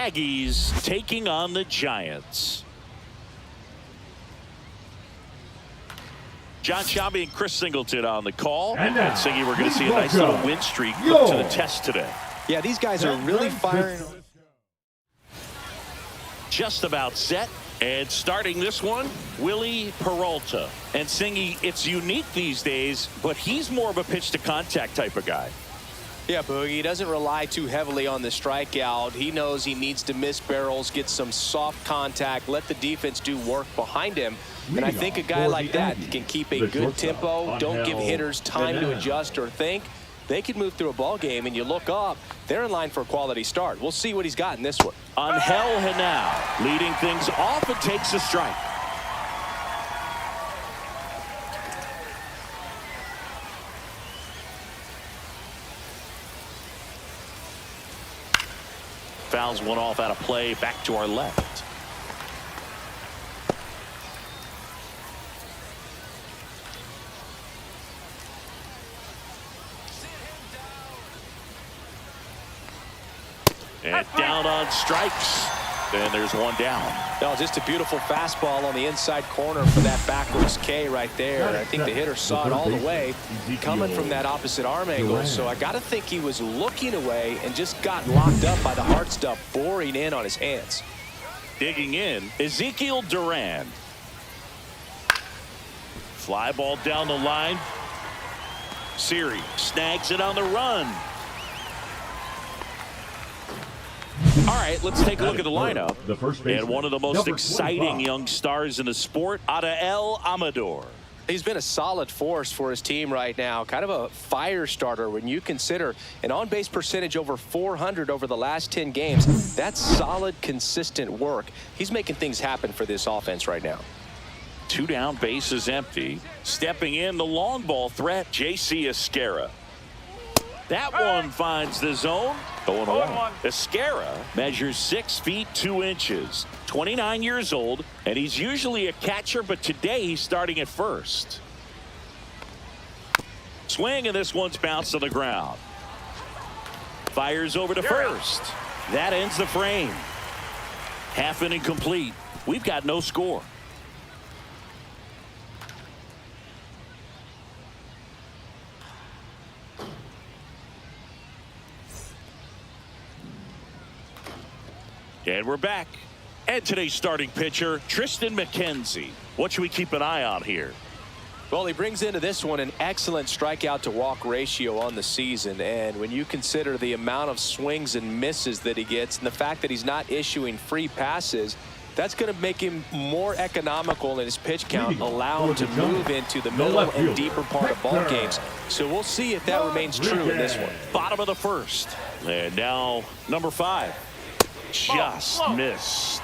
Aggies taking on the Giants. John Shabby and Chris Singleton on the call. And Singy, we're going to see a nice little win streak put to the test today. Yeah, these guys are really firing. Just about set. And starting this one, Willie Peralta. And Singy, it's unique these days, but he's more of a pitch to contact type of guy. Yeah, Boogie, he doesn't rely too heavily on the strikeout. He knows he needs to miss barrels, get some soft contact, let the defense do work behind him. And I think a guy like that can keep a good tempo, don't give hitters time to adjust or think. They can move through a ball game, and you look up, they're in line for a quality start. We'll see what he's got in this one. Angel Henao leading things off and takes a strike. Fouls one off out of play, back to our left. And down on strikes. And there's one down. No, just a beautiful fastball on the inside corner for that backwards K right there. And I think the hitter saw it all the way coming from that opposite arm angle. So I got to think he was looking away and just got locked up by the hard stuff boring in on his hands. Digging in, Ezekiel Duran. Fly ball down the line. Siri snags it on the run. All right, let's take a look at the lineup. And one of the most exciting young stars in the sport, Adael Amador. He's been a solid force for his team right now. Kind of a fire starter when you consider an on-base percentage over 400 over the last 10 games. That's solid, consistent work. He's making things happen for this offense right now. 2 down, bases empty. Stepping in, the long ball threat, J.C. Esquera. That one finds the zone. 0-1. Esquera measures 6 feet 2 inches. 29 years old, and he's usually a catcher, but today he's starting at first. Swing, and this one's bounced on the ground. Fires over to first. That ends the frame. Half inning complete. We've got no score. And we're back. And today's starting pitcher, Tristan McKenzie. What should we keep an eye on here? Well, he brings into this one an excellent strikeout to walk ratio on the season. And when you consider the amount of swings and misses that he gets and the fact that he's not issuing free passes, that's going to make him more economical in his pitch count, allow him to move into the middle and deeper part of ball games. So we'll see if that remains true in this one. Bottom of the first. And now number 5. Just missed.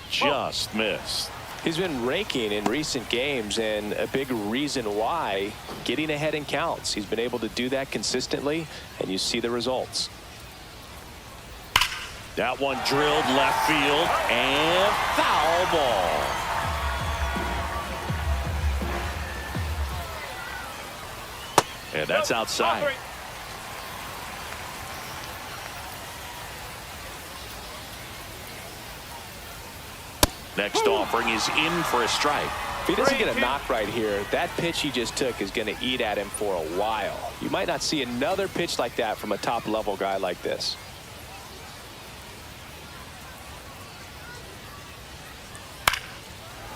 Just missed. He's been raking in recent games, and a big reason why, getting ahead in counts. He's been able to do that consistently, and you see the results. That one drilled left field, and foul ball. And that's outside. Next offering is in for a strike. If he doesn't get a knock right here, that pitch he just took is going to eat at him for a while. You might not see another pitch like that from a top-level guy like this.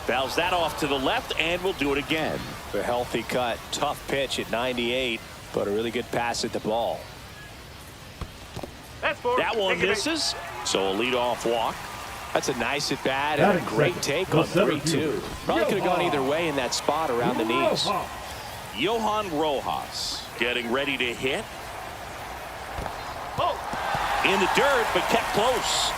Fouls that off to the left, and we'll do it again. A healthy cut, tough pitch at 98, but a really good pass at the ball. That one misses, so a leadoff walk. That's a nice at bat and a great take on 3-2. Probably could have gone either way in that spot around the knees. Johan Rojas getting ready to hit. In the dirt, but kept close.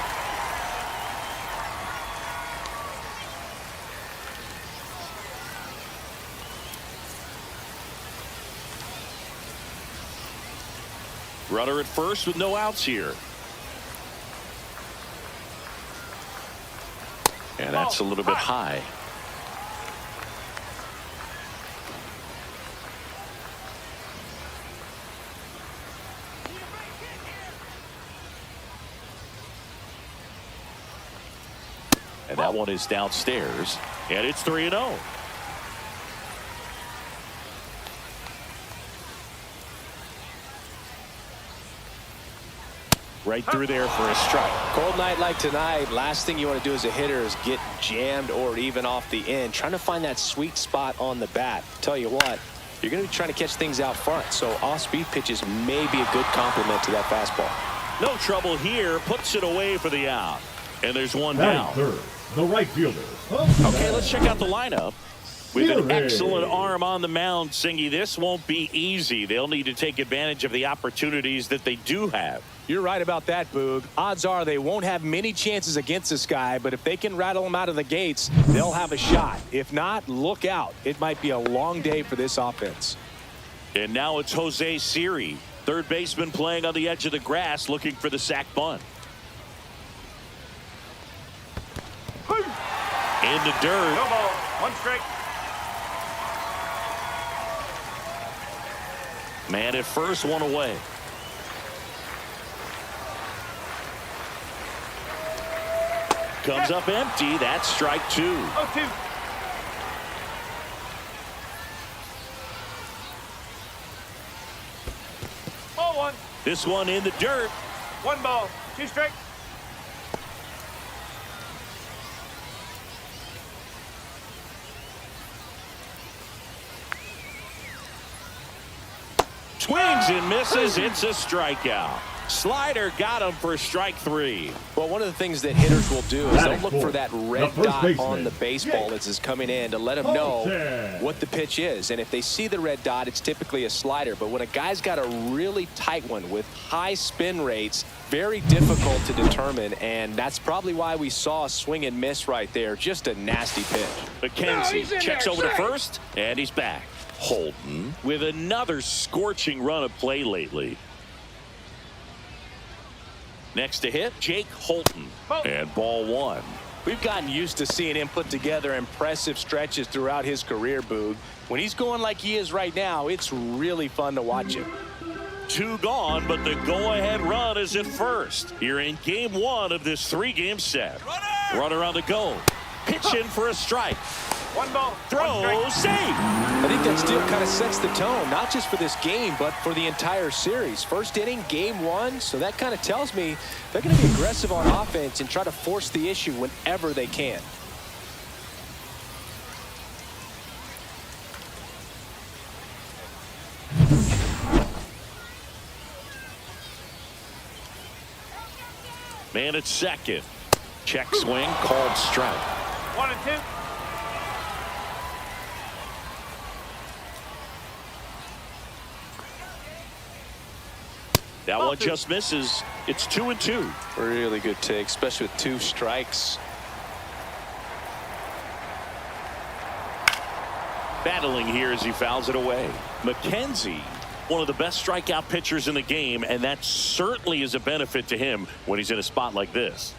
Runner at first with no outs here. And that's a little bit high. And that one is downstairs. And it's 3-0. Right through there for a strike. Cold night like tonight, last thing you want to do as a hitter is get jammed or even off the end. Trying to find that sweet spot on the bat. Tell you what, you're going to be trying to catch things out front. So off-speed pitches may be a good complement to that fastball. No trouble here. Puts it away for the out. And there's one down. Third, the right fielder. Okay, let's check out the lineup. With an excellent arm on the mound, Singy, this won't be easy. They'll need to take advantage of the opportunities that they do have. You're right about that, Boog. Odds are they won't have many chances against this guy, but if they can rattle him out of the gates, they'll have a shot. If not, look out. It might be a long day for this offense. And now it's Jose Siri, third baseman, playing on the edge of the grass, looking for the sac bunt. In the dirt. No ball. One strike. Man at first, one away. Comes up empty. That's strike 2. 0-2. Ball 1. This one in the dirt. 1 ball. 2 strikes. Swings and misses. It's a strikeout. Slider got him for strike 3. Well, one of the things that hitters will do is they'll look for that red dot on the baseball as it's coming in to let them know what the pitch is. And if they see the red dot, it's typically a slider. But when a guy's got a really tight one with high spin rates, very difficult to determine. And that's probably why we saw a swing and miss right there. Just a nasty pitch. McKenzie checks over to first, and he's back. Holton with another scorching run of play lately. Next to hit, Jake Holton. And ball 1. We've gotten used to seeing him put together impressive stretches throughout his career, Boog. When he's going like he is right now, it's really fun to watch him. 2 gone, but the go-ahead run is at first. Here in game 1 of this 3-game set. Runner on the go. Pitching for a strike. 1 ball. Throw, save. I think that still kind of sets the tone, not just for this game, but for the entire series. First inning, game 1, so that kind of tells me they're going to be aggressive on offense and try to force the issue whenever they can. Man at second. Check swing, called strike. 1 and 2. That one just misses. It's 2-2. Really good take, especially with 2 strikes. Battling here as he fouls it away. McKenzie, one of the best strikeout pitchers in the game, and that certainly is a benefit to him when he's in a spot like this.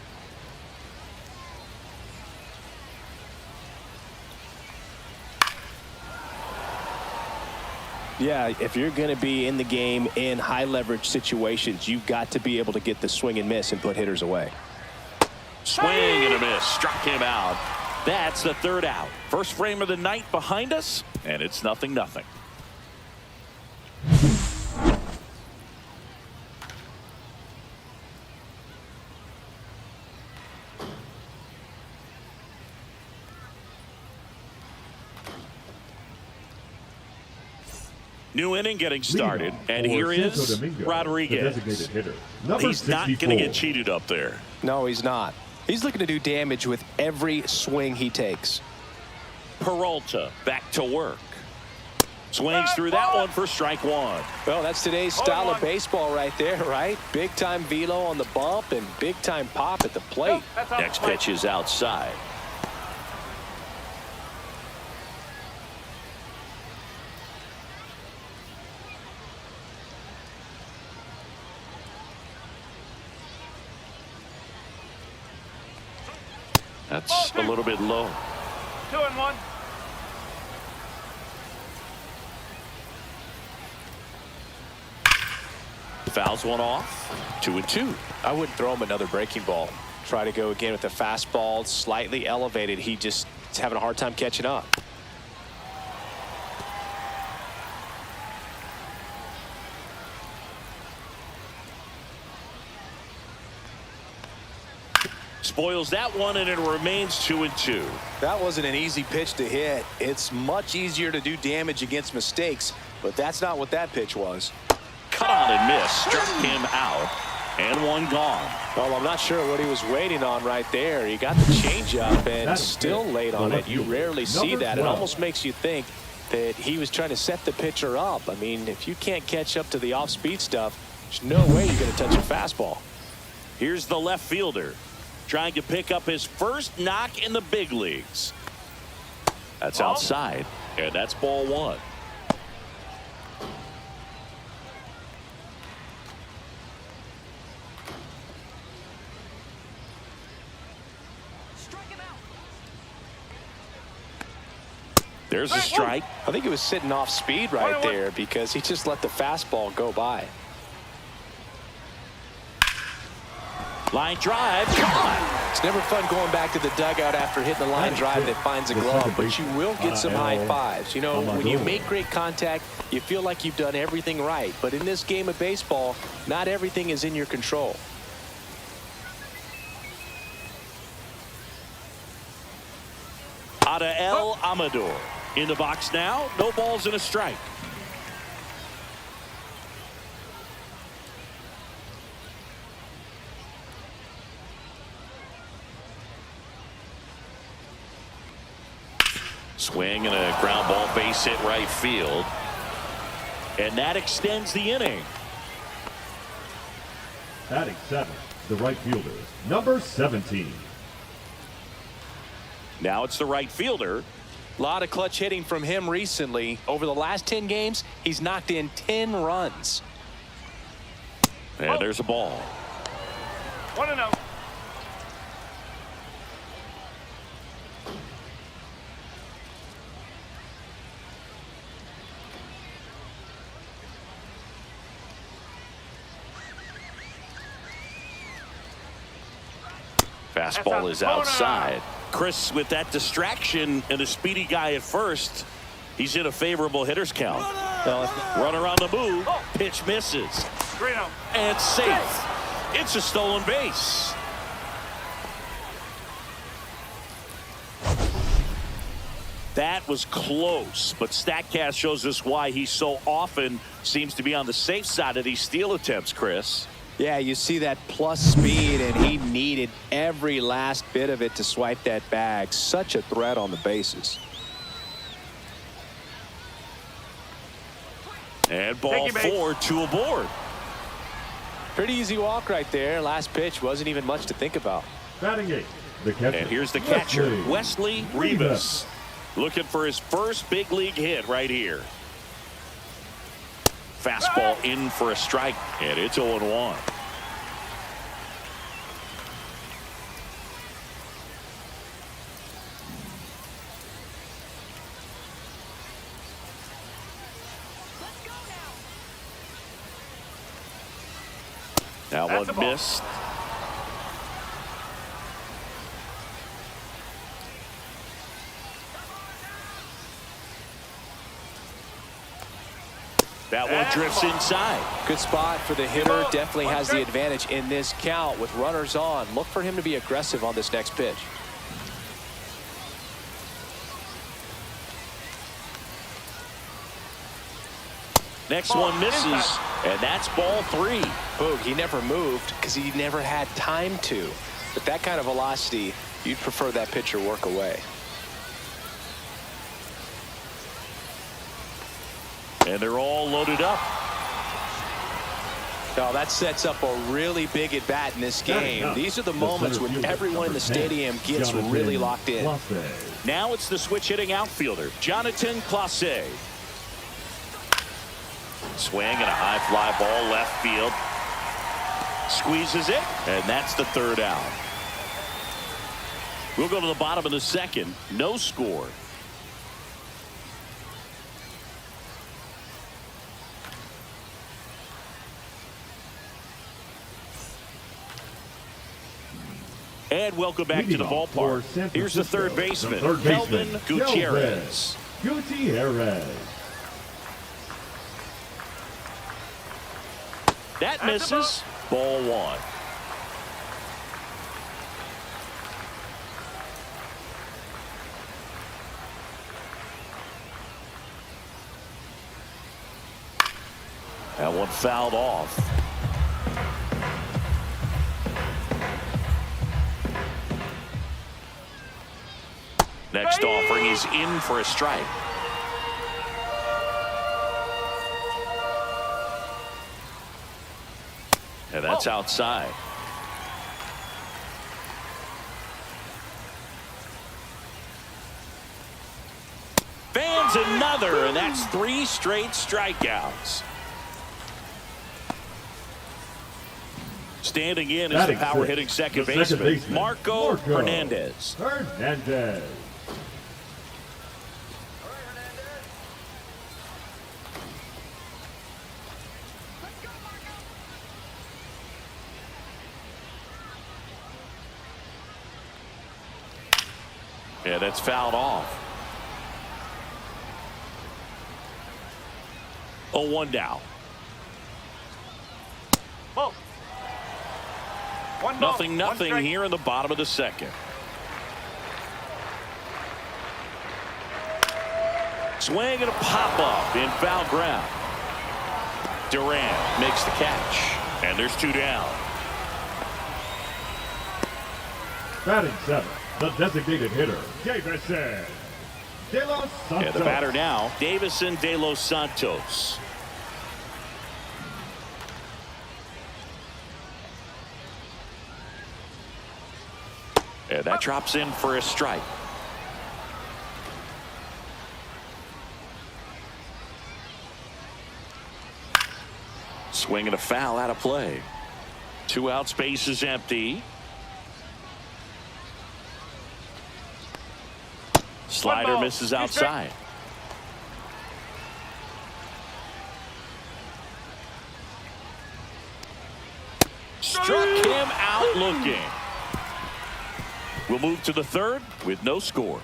Yeah, if you're going to be in the game in high leverage situations, you've got to be able to get the swing and miss and put hitters away. Swing and a miss. Struck him out. That's the 3rd out. First frame of the night behind us, and it's 0-0. New inning getting started, and here is Rodriguez. He's not going to get cheated up there. No, he's not. He's looking to do damage with every swing he takes. Peralta back to work. Swings through that one for strike 1. Well, that's today's style of baseball right there, right? Big time velo on the bump and big time pop at the plate. Next pitch is outside. That's a little bit low. 2-1. Fouls one off. 2-2. I wouldn't throw him another breaking ball. Try to go again with the fastball, slightly elevated. He just is having a hard time catching up. Spoils that one, and it remains 2-2. That wasn't an easy pitch to hit. It's much easier to do damage against mistakes, but that's not what that pitch was. Cut on and miss. Struck him out, and one gone. Well, I'm not sure what he was waiting on right there. He got the changeup and still late on it. You rarely see that. It almost makes you think that he was trying to set the pitcher up. I mean, if you can't catch up to the off-speed stuff, there's no way you're going to touch a fastball. Here's the left fielder, trying to pick up his first knock in the big leagues. That's outside, and that's ball one. There's a strike. I think he was sitting off speed right there because he just let the fastball go by. Line drive. It's never fun going back to the dugout after hitting the line drive that finds a glove, but you will get some high fives. You know, when you make great contact, you feel like you've done everything right. But in this game of baseball, not everything is in your control. Adael Amador in the box now. No balls and a strike. Swing and a ground ball, base hit right field. And that extends the inning. Batting seventh, the right fielder, number 17. Now it's the right fielder. A lot of clutch hitting from him recently. Over the last 10 games, he's knocked in 10 runs. And there's a ball. 1-0. Fastball is outside. Chris, with that distraction and a speedy guy at first, he's in a favorable hitter's count. Runner on the move. Pitch misses. 3-0. And safe. It's a stolen base. That was close, but StatCast shows us why he so often seems to be on the safe side of these steal attempts, Chris. Yeah, you see that plus speed, and he needed every last bit of it to swipe that bag. Such a threat on the bases. And ball four, 2 aboard. Pretty easy walk right there. Last pitch wasn't even much to think about. Batting eighth, the catcher. And here's the catcher, Wesley Rivas, looking for his first big league hit right here. Fastball in for a strike, and it's 0-1. Now one missed. That one drifts inside. Good spot for the hitter. Definitely has the advantage in this count with runners on. Look for him to be aggressive on this next pitch. Next one misses, and that's ball 3. Boog, he never moved because he never had time to. But that kind of velocity, you'd prefer that pitcher work away. And they're all loaded up. Now that sets up a really big at bat in this game. These are the moments when everyone in the stadium gets really locked in. Now it's the switch hitting outfielder, Jonathan Clase. Swing and a high fly ball left field. Squeezes it, and that's the 3rd out. We'll go to the bottom of the second. No score. And welcome back to the ballpark. Here's the third baseman, Kelvin Gutierrez. That misses. Ball one. That one fouled off. Next offering is in for a strike. And that's outside. Fans another, and that's 3 straight strikeouts. Standing in is the power hitting second baseman, Marco Hernandez. Yeah, that's fouled off. 0-1 down. Ball. Nothing here in the bottom of the second. Swing and a pop up in foul ground. Durant makes the catch, and there's 2 down. Batting 7, the designated hitter, Davison De Los Santos. And the batter now, Davison De Los Santos. And that drops in for a strike. Swing and a foul out of play. 2 outs, base is empty. Slider misses outside. Struck him out looking. We'll move to the third with no score.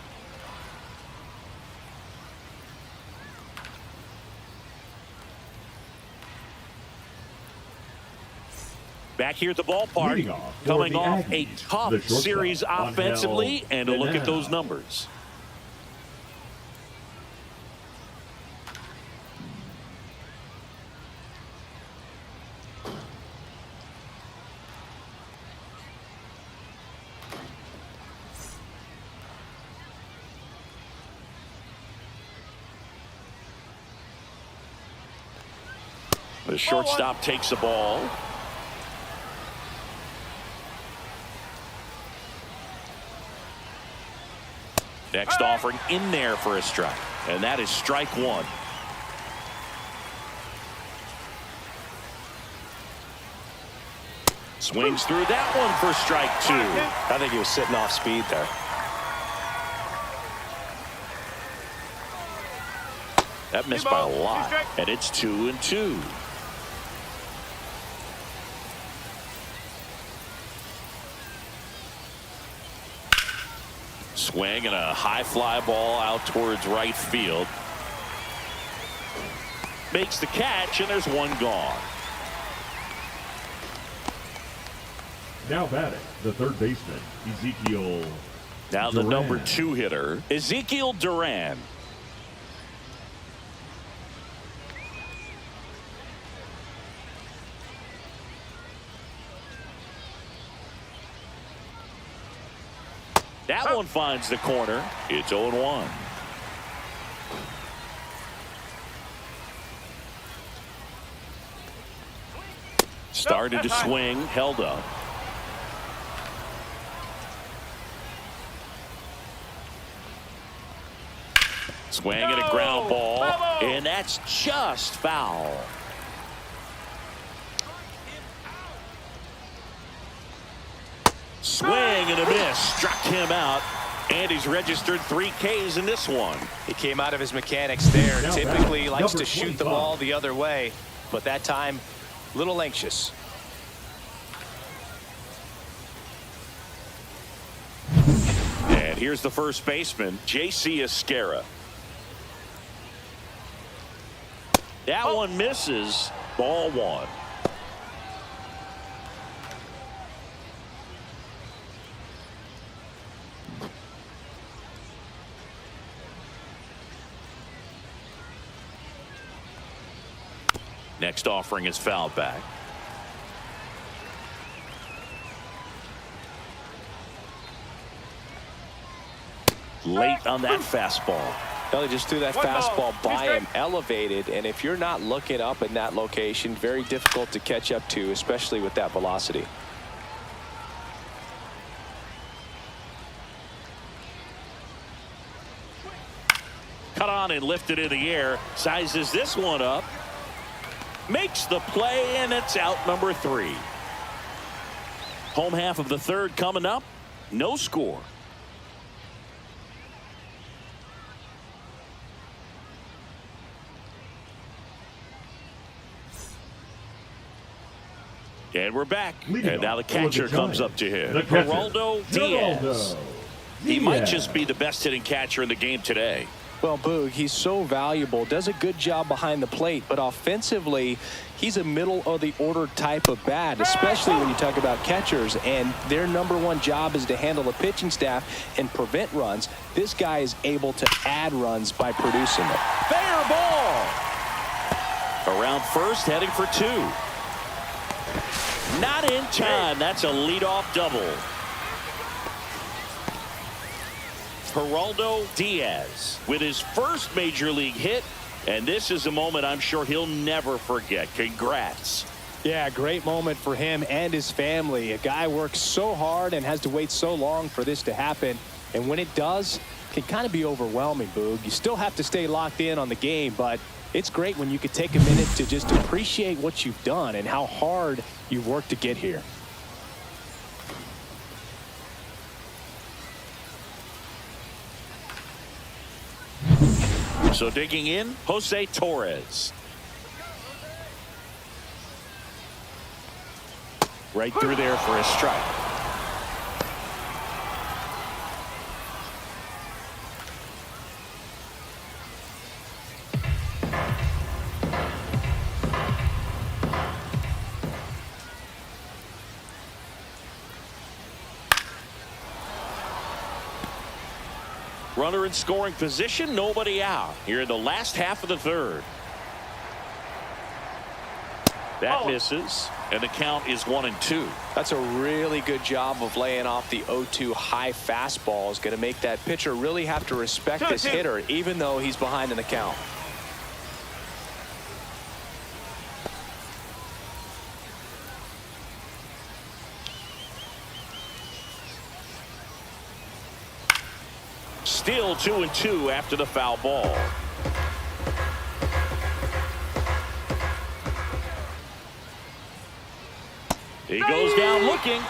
Back here at the ballpark, coming off a tough series offensively, and a look at those numbers. The shortstop takes the ball. Next offering in there for a strike. And that is strike 1. Swings through that one for strike 2. I think he was sitting off speed there. That missed by a lot. And it's 2-2. Swing and a high fly ball out towards right field. Makes the catch, and there's 1 gone. Now batting, the third baseman, Ezekiel Now the Duran. number 2 hitter, Ezekiel Duran. That one finds the corner. It's 0-1. Started to swing, held up. Swing and a ground ball, and that's just foul. swing and a miss. Struck him out. And he's registered 3 Ks in this one. He came out of his mechanics there. Now Typically likes number to shoot the 25. ball the other way, but that time, a little anxious. And here's the first baseman, J.C. Esquera. That one misses. Ball 1. Next offering is fouled back. Late on that fastball. Well, he just threw that fastball by him, elevated, and if you're not looking up in that location, very difficult to catch up to, especially with that velocity. Cut on and lifted in the air. Sizes this one up. Makes the play, and it's out number 3. Home half of the third coming up. No score. And we're back. And now the catcher comes up to him. Geraldo Diaz. He might just be the best hitting catcher in the game today. Well, Boog, he's so valuable, does a good job behind the plate, but offensively, he's a middle-of-the-order type of bat, especially when you talk about catchers, and their #1 job is to handle the pitching staff and prevent runs. This guy is able to add runs by producing them. Fair ball. Around first, heading for 2. Not in time. That's a leadoff double. Geraldo Diaz with his first major league hit, and this is a moment I'm sure he'll never forget. Congrats. Yeah, great moment for him and his family. A guy works so hard and has to wait so long for this to happen, and when it does, it can kind of be overwhelming, Boog. You still have to stay locked in on the game, but it's great when you could take a minute to just appreciate what you've done and how hard you've worked to get here. So digging in, Jose Torres. Right through there for a strike. Runner in scoring position, nobody out. Here in the last half of the third. That misses, and the count is 1-2. That's a really good job of laying off the 0-2 high fastball. Is going to make that pitcher really have to respect this hitter, even though he's behind in the count. Still 2-2 after the foul ball. He goes down looking.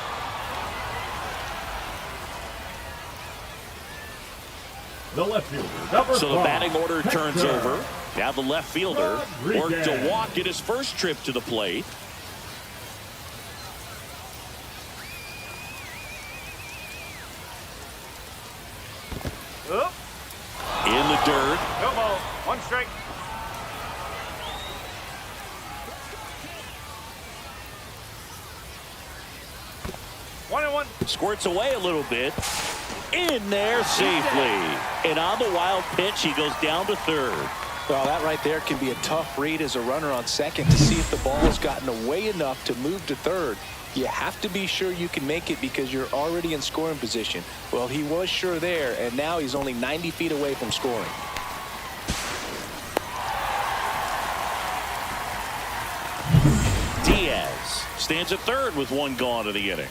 The left fielder, number So the 5, batting order turns Hector over. Now the left fielder worked to Rodriguez. walk in his first trip to the plate. Up. In the dirt. No ball. 1 strike. One and 1. Squirts away a little bit. In there safely. And on the wild pitch, he goes down to third. Well, that right there can be a tough read as a runner on second to see if the ball has gotten away enough to move to third. You have to be sure you can make it because you're already in scoring position. Well, he was sure there, and now he's only 90 feet away from scoring. Diaz stands at third with 1 gone in the inning.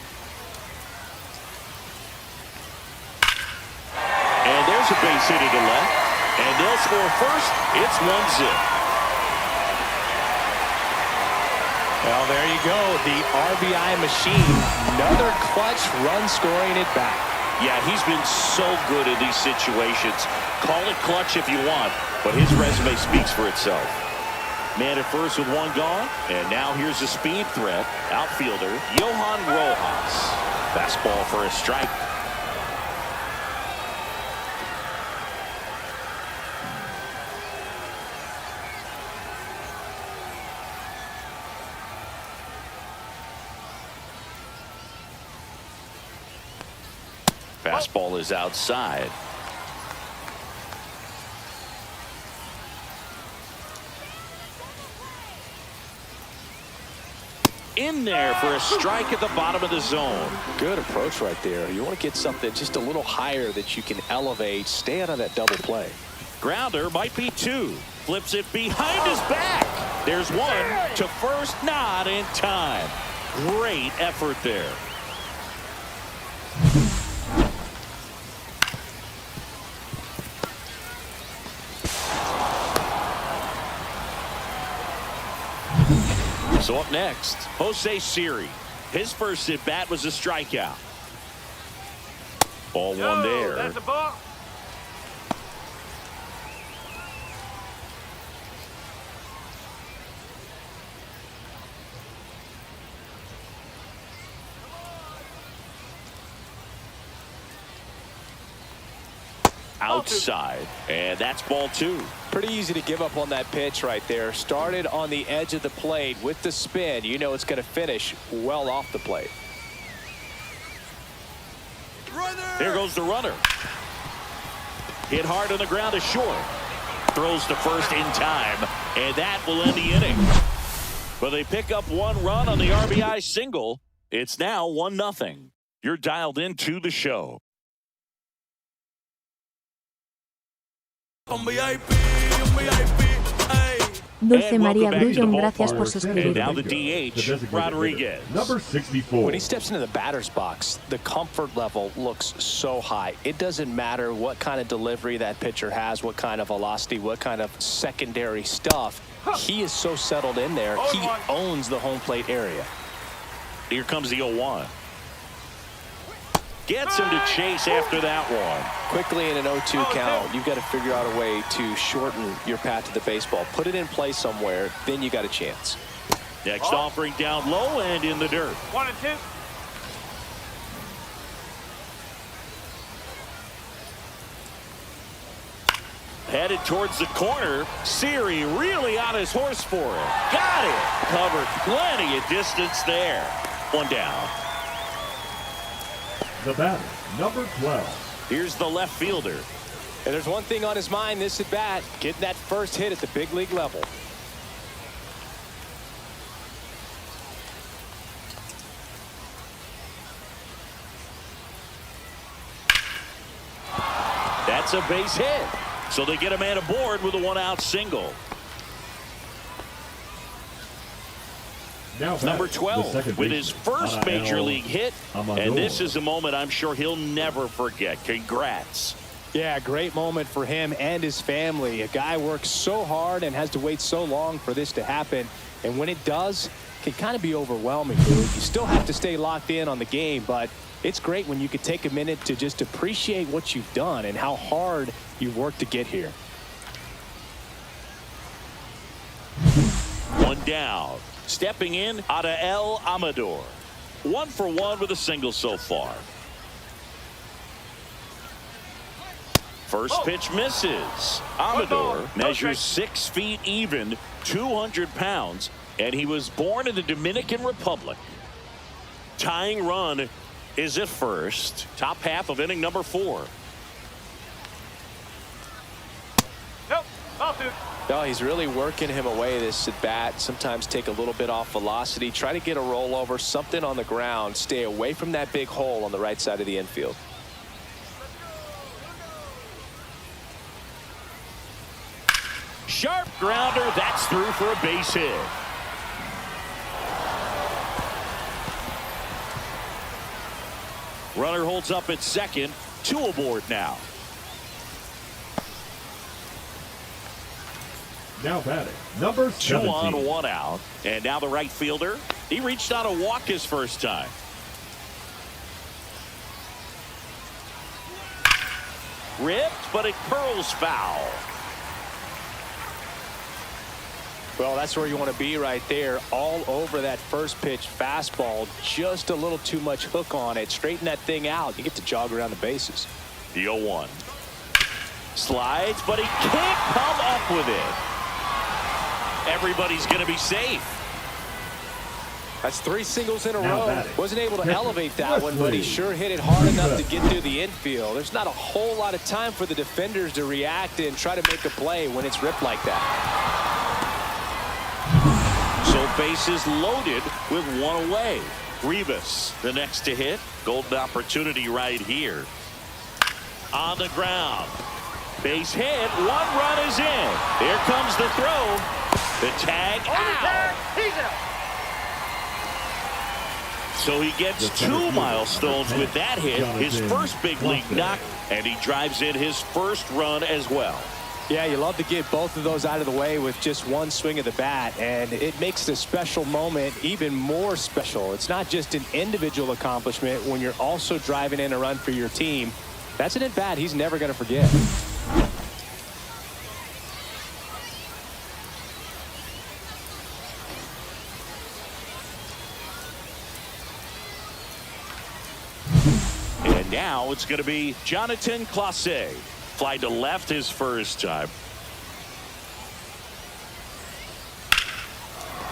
And there's a base hit to left. And they'll score first. It's 1-0. Well, there you go. The RBI machine. Another clutch run scoring at bat. Yeah, he's been so good in these situations. Call it clutch if you want, but his resume speaks for itself. Man at first with one gone, and now here's a speed threat. Outfielder, Johan Rojas. Fastball for a strike. Fastball is outside. In there for a strike at the bottom of the zone. Good approach right there. You want to get something just a little higher that you can elevate. Stay out of that double play. Grounder might be two. Flips it behind his back. There's one to first, not in time. Great effort there. So up next, Jose Siri. His first at bat was a strikeout. Ball one there. That's a ball. Outside, and that's ball two. Pretty easy to give up on that pitch right there. Started on the edge of the plate with the spin. You know it's going to finish well off the plate. There goes the runner. Hit hard on the ground to short. Throws to first in time, and that will end the inning. But they pick up one run on the RBI single. It's now 1-0. You're dialed into the show. Dulce And María welcome back to the Brullón, ballpark. gracias por And now suscribirte. the DH, Rodriguez. Number 64. When he steps into the batter's box, the comfort level looks so high. It doesn't matter what kind of delivery that pitcher has, what kind of velocity, what kind of secondary stuff. He is so settled in there. He owns the home plate area. Here comes the 0-1. Gets him to chase after that one. Quickly in an 0-2 count, you've got to figure out a way to shorten your path to the baseball. Put it in play somewhere, then you got a chance. Next offering down low and in the dirt. 1 and 2. Headed towards the corner. Siri really on his horse for it. Got it. Covered plenty of distance there. One down. The batter, number 12. Here's the left fielder. And there's one thing on his mind this at bat, getting that first hit at the big league level. That's a base hit. So they get a man aboard with a one-out single. Now Number batting, 12 the second with his baseman, first major league hit. And this is a moment I'm sure he'll never forget. Congrats. Yeah, great moment for him and his family. A guy works so hard and has to wait so long for this to happen. And when it does, it can kind of be overwhelming, dude. You still have to stay locked in on the game, but it's great when you can take a minute to just appreciate what you've done and how hard you've worked to get here. One down. Stepping in, Adael Amador. 1 for 1 with a single so far. First pitch misses. Amador measures 6 feet even, 200 pounds, and he was born in the Dominican Republic. Tying run is at first. Top half of inning number 4. Nope. Ball 2. No, he's really working him away this at bat. Sometimes take a little bit off velocity. Try to get a rollover, something on the ground. Stay away from that big hole on the right side of the infield. Sharp grounder. That's through for a base hit. Runner holds up at second. 2 aboard now. Now batting, number 2 17. on, 1 out. And now the right fielder. He reached on a walk his first time. Ripped, but it curls foul. Well, that's where you want to be right there. All over that first pitch fastball. Just a little too much hook on it. Straighten that thing out. You get to jog around the bases. The 0-1. Slides, but he can't come up with it. Everybody's going to be safe. That's 3 singles in a Now row. batting. Wasn't able to Catcher, elevate that one, but he sure hit it hard enough to get through the infield. There's not a whole lot of time for the defenders to react and try to make a play when it's ripped like that. So bases loaded with 1 away. Rivas, the next to hit. Golden opportunity right here. On the ground. Base hit. 1 run is in. Here comes the throw. The tag out. He's out. So he gets 2 milestones with that hit. His first big league knock, and he drives in his first run as well. Yeah, you love to get both of those out of the way with just 1 swing of the bat, and it makes the special moment even more special. It's not just an individual accomplishment when you're also driving in a run for your team. That's an at-bat he's never going to forget. And now it's going to be Jonathan Clase. Fly to left his first time.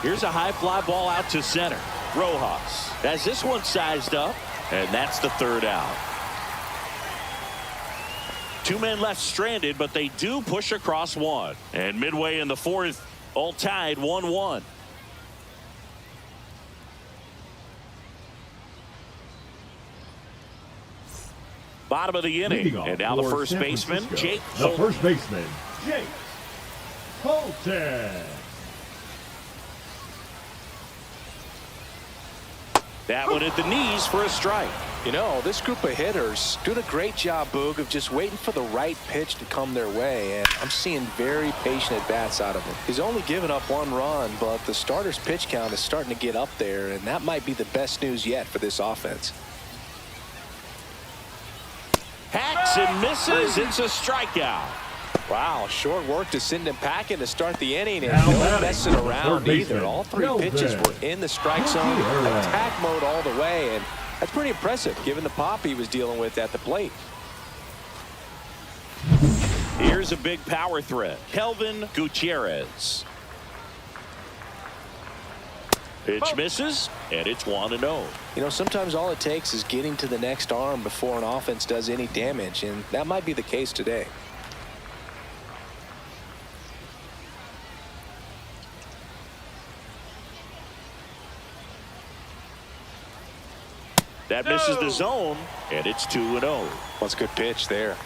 Here's a high fly ball out to center. Rojas has this one sized up, and that's the 3rd out. 2 men left stranded, but they do push across 1. And midway in the 4th, all tied 1-1. Bottom of the inning, and now the first baseman, Jake The Holton. first baseman, Jake Holton. That one at the knees for a strike. You know, this group of hitters doing a great job, Boog, of just waiting for the right pitch to come their way, and I'm seeing very patient at-bats out of him. He's only given up 1 run, but the starter's pitch count is starting to get up there, and that might be the best news yet for this offense. Hacks and misses. It's a strikeout. Wow, short work to send him packing to start the inning, and Now no batting, messing around third either. baseman, All 3 Mlb. pitches were in the strike zone, Mlb. attack mode all the way, and that's pretty impressive given the pop he was dealing with at the plate. Here's a big power threat. Kelvin Gutierrez. Pitch misses, and it's 1-0. You know, sometimes all it takes is getting to the next arm before an offense does any damage, and that might be the case today. That misses the zone, and it's 2-0. Well, it's a good pitch there.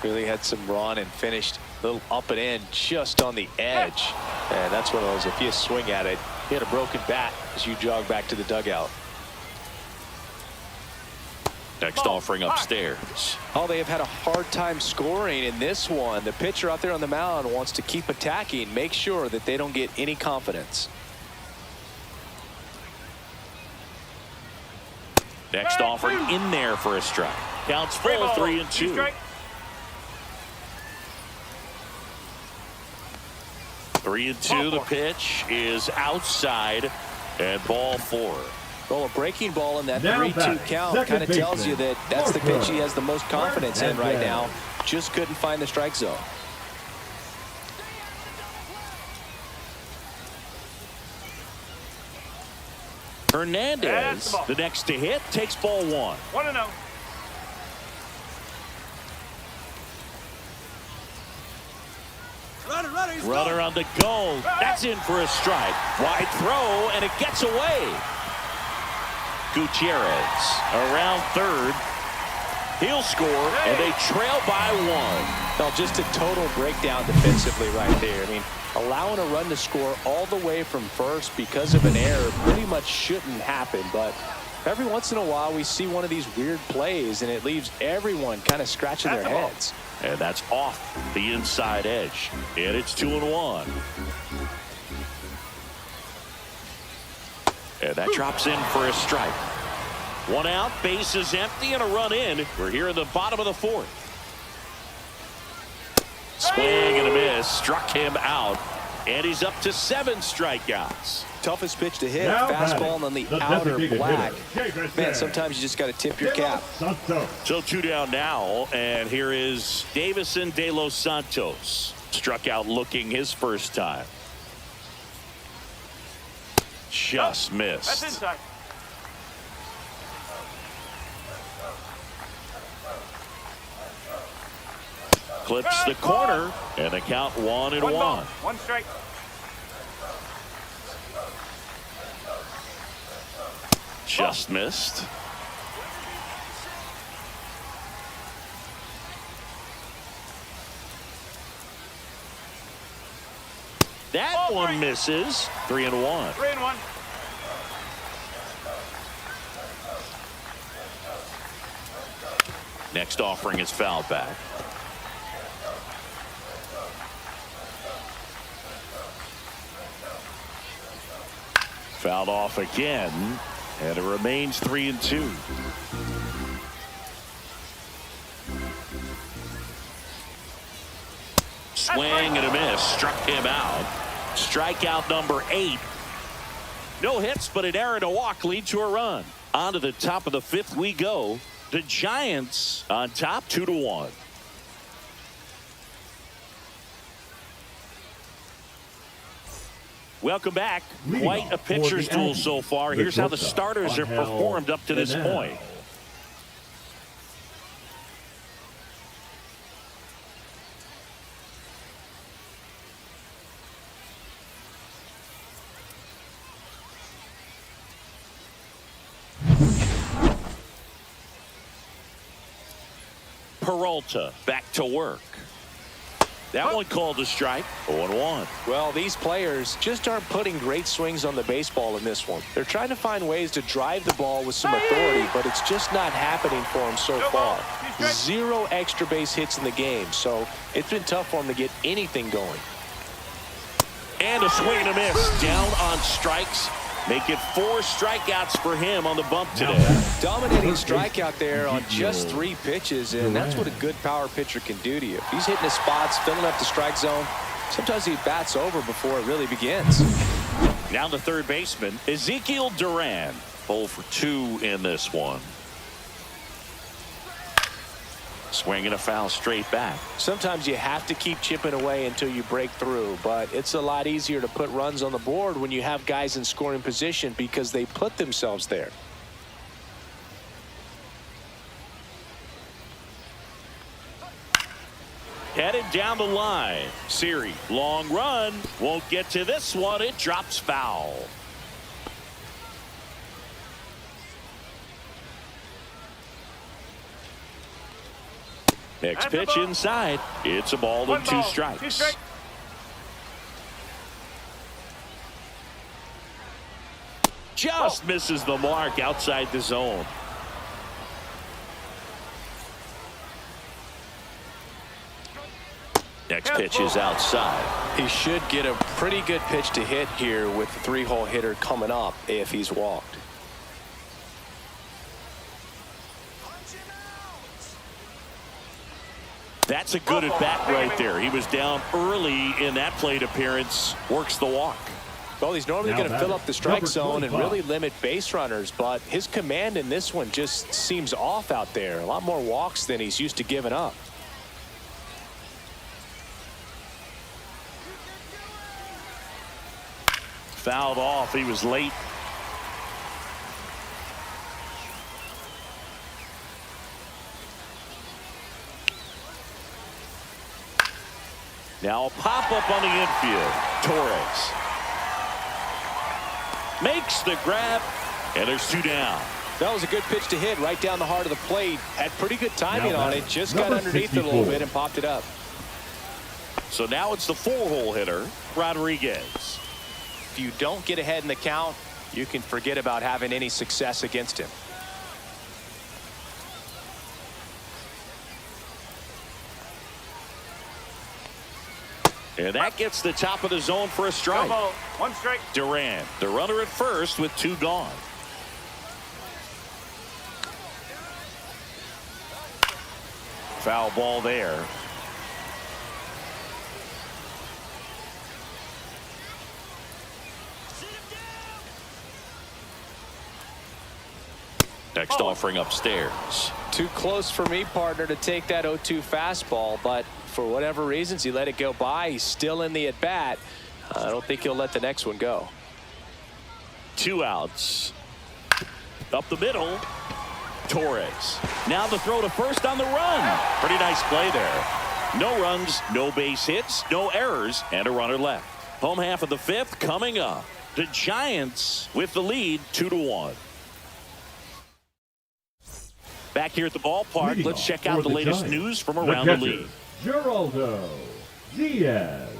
Really had some run and finished a little up and in just on the edge. And that's one of those, if you swing at it, hit a broken bat as you jog back to the dugout. Next offering upstairs. Oh, they have had a hard time scoring in this one. The pitcher out there on the mound wants to keep attacking, make sure that they don't get any confidence. Next offering in there for a strike. Counts full, 3-2. 3-2. The pitch is outside, and ball 4. Well, a breaking ball in that Now 3-2 batting, count second kind of tells you baseman, that that's the pitch he Bullpen. has the most confidence in right Bullpen. now. Just couldn't find the strike zone. Hernandez, the next to hit, takes ball 1. 1-0. Runner on the go. That's in for a strike. Wide throw, and it gets away. Gutierrez around third. He'll score, and they trail by 1. Well, just a total breakdown defensively right there. I mean, allowing a run to score all the way from first because of an error pretty much shouldn't happen, but Every once in a while, we see one of these weird plays, and it leaves everyone kind of scratching their heads. And that's off the inside edge. And it's 2-1. And that drops in for a strike. One out, base is empty, and a run in. We're here in the bottom of the fourth. Swing and a miss, struck him out, and he's up to 7 strikeouts. Toughest pitch to hit, Now fastball on the outer black. Man, sometimes you just got to tip your cap. So 2 down now, and here is Davison De Los Santos. Struck out looking his first time. Just missed. That's inside. Clips the corner, and the count 1-1. One strike. Just missed. That one misses. 3-1. 3-1. Next offering is fouled back. Fouled off again, and it remains 3-2. Swing and a miss, struck him out. Strikeout number 8. No hits, but an error and a walk lead to a run. On to the top of the 5th we go. The Giants on top, 2-1. Welcome back. Quite a pitcher's duel so far. Here's how the starters have performed up to this point. Peralta back to work. That one called a strike. 0-1. Well, these players just aren't putting great swings on the baseball in this one. They're trying to find ways to drive the ball with some authority, but it's just not happening for them so far. 0 extra base hits in the game, so it's been tough for them to get anything going. And a swing and a miss. Down on strikes. Make it 4 strikeouts for him on the bump today. Dominating strikeout there on just 3 pitches, and that's what a good power pitcher can do to you. If he's hitting his spots, filling up the strike zone, sometimes he bats over before it really begins. Now the third baseman, Ezekiel Duran. 0 for 2 in this one. Swing and a foul straight back. Sometimes you have to keep chipping away until you break through, but it's a lot easier to put runs on the board when you have guys in scoring position because they put themselves there. Headed down the line. Siri, long run. Won't get to this one. It drops foul. Next pitch inside. It's a ball and 2 strikes. Just misses the mark outside the zone. Next pitch is outside. He should get a pretty good pitch to hit here with the 3-hole hitter coming up if he's walked. That's a good at bat right there. He was down early in that plate appearance. Works the walk. Well, he's normally going to fill up the strike zone and really limit base runners, but his command in this one just seems off out there. A lot more walks than he's used to giving up. Fouled off. He was late. Now a pop-up on the infield. Torres makes the grab, and there's 2 down. That was a good pitch to hit right down the heart of the plate. Had pretty good timing on it. Just got underneath it a little bit and popped it up. So now it's the 4-hole hitter, Rodriguez. If you don't get ahead in the count, you can forget about having any success against him. And that gets the top of the zone for a strike. One strike. Duran, the runner at first with 2 gone. Foul ball there. Next offering upstairs. Too close for me, partner, to take that 0-2 fastball, but for whatever reasons, he let it go by. He's still in the at-bat. I don't think he'll let the next one go. 2 outs. Up the middle. Torres. Now the throw to first on the run. Pretty nice play there. No runs, no base hits, no errors, and a runner left. Home half of the 5th coming up. The Giants with the lead 2-1. Back here at the ballpark, let's check out the latest news from around the league. Geraldo Diaz.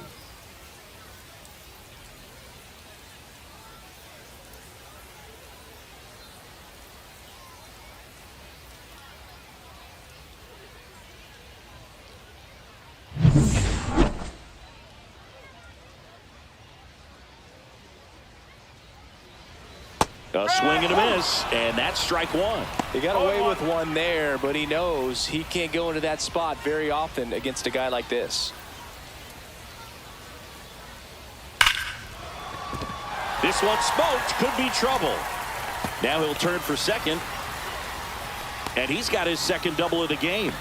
A swing and a miss, and that's strike 1. He got away with one there, but he knows he can't go into that spot very often against a guy like this. This one smoked, could be trouble. Now he'll turn for second, and he's got his second double of the game.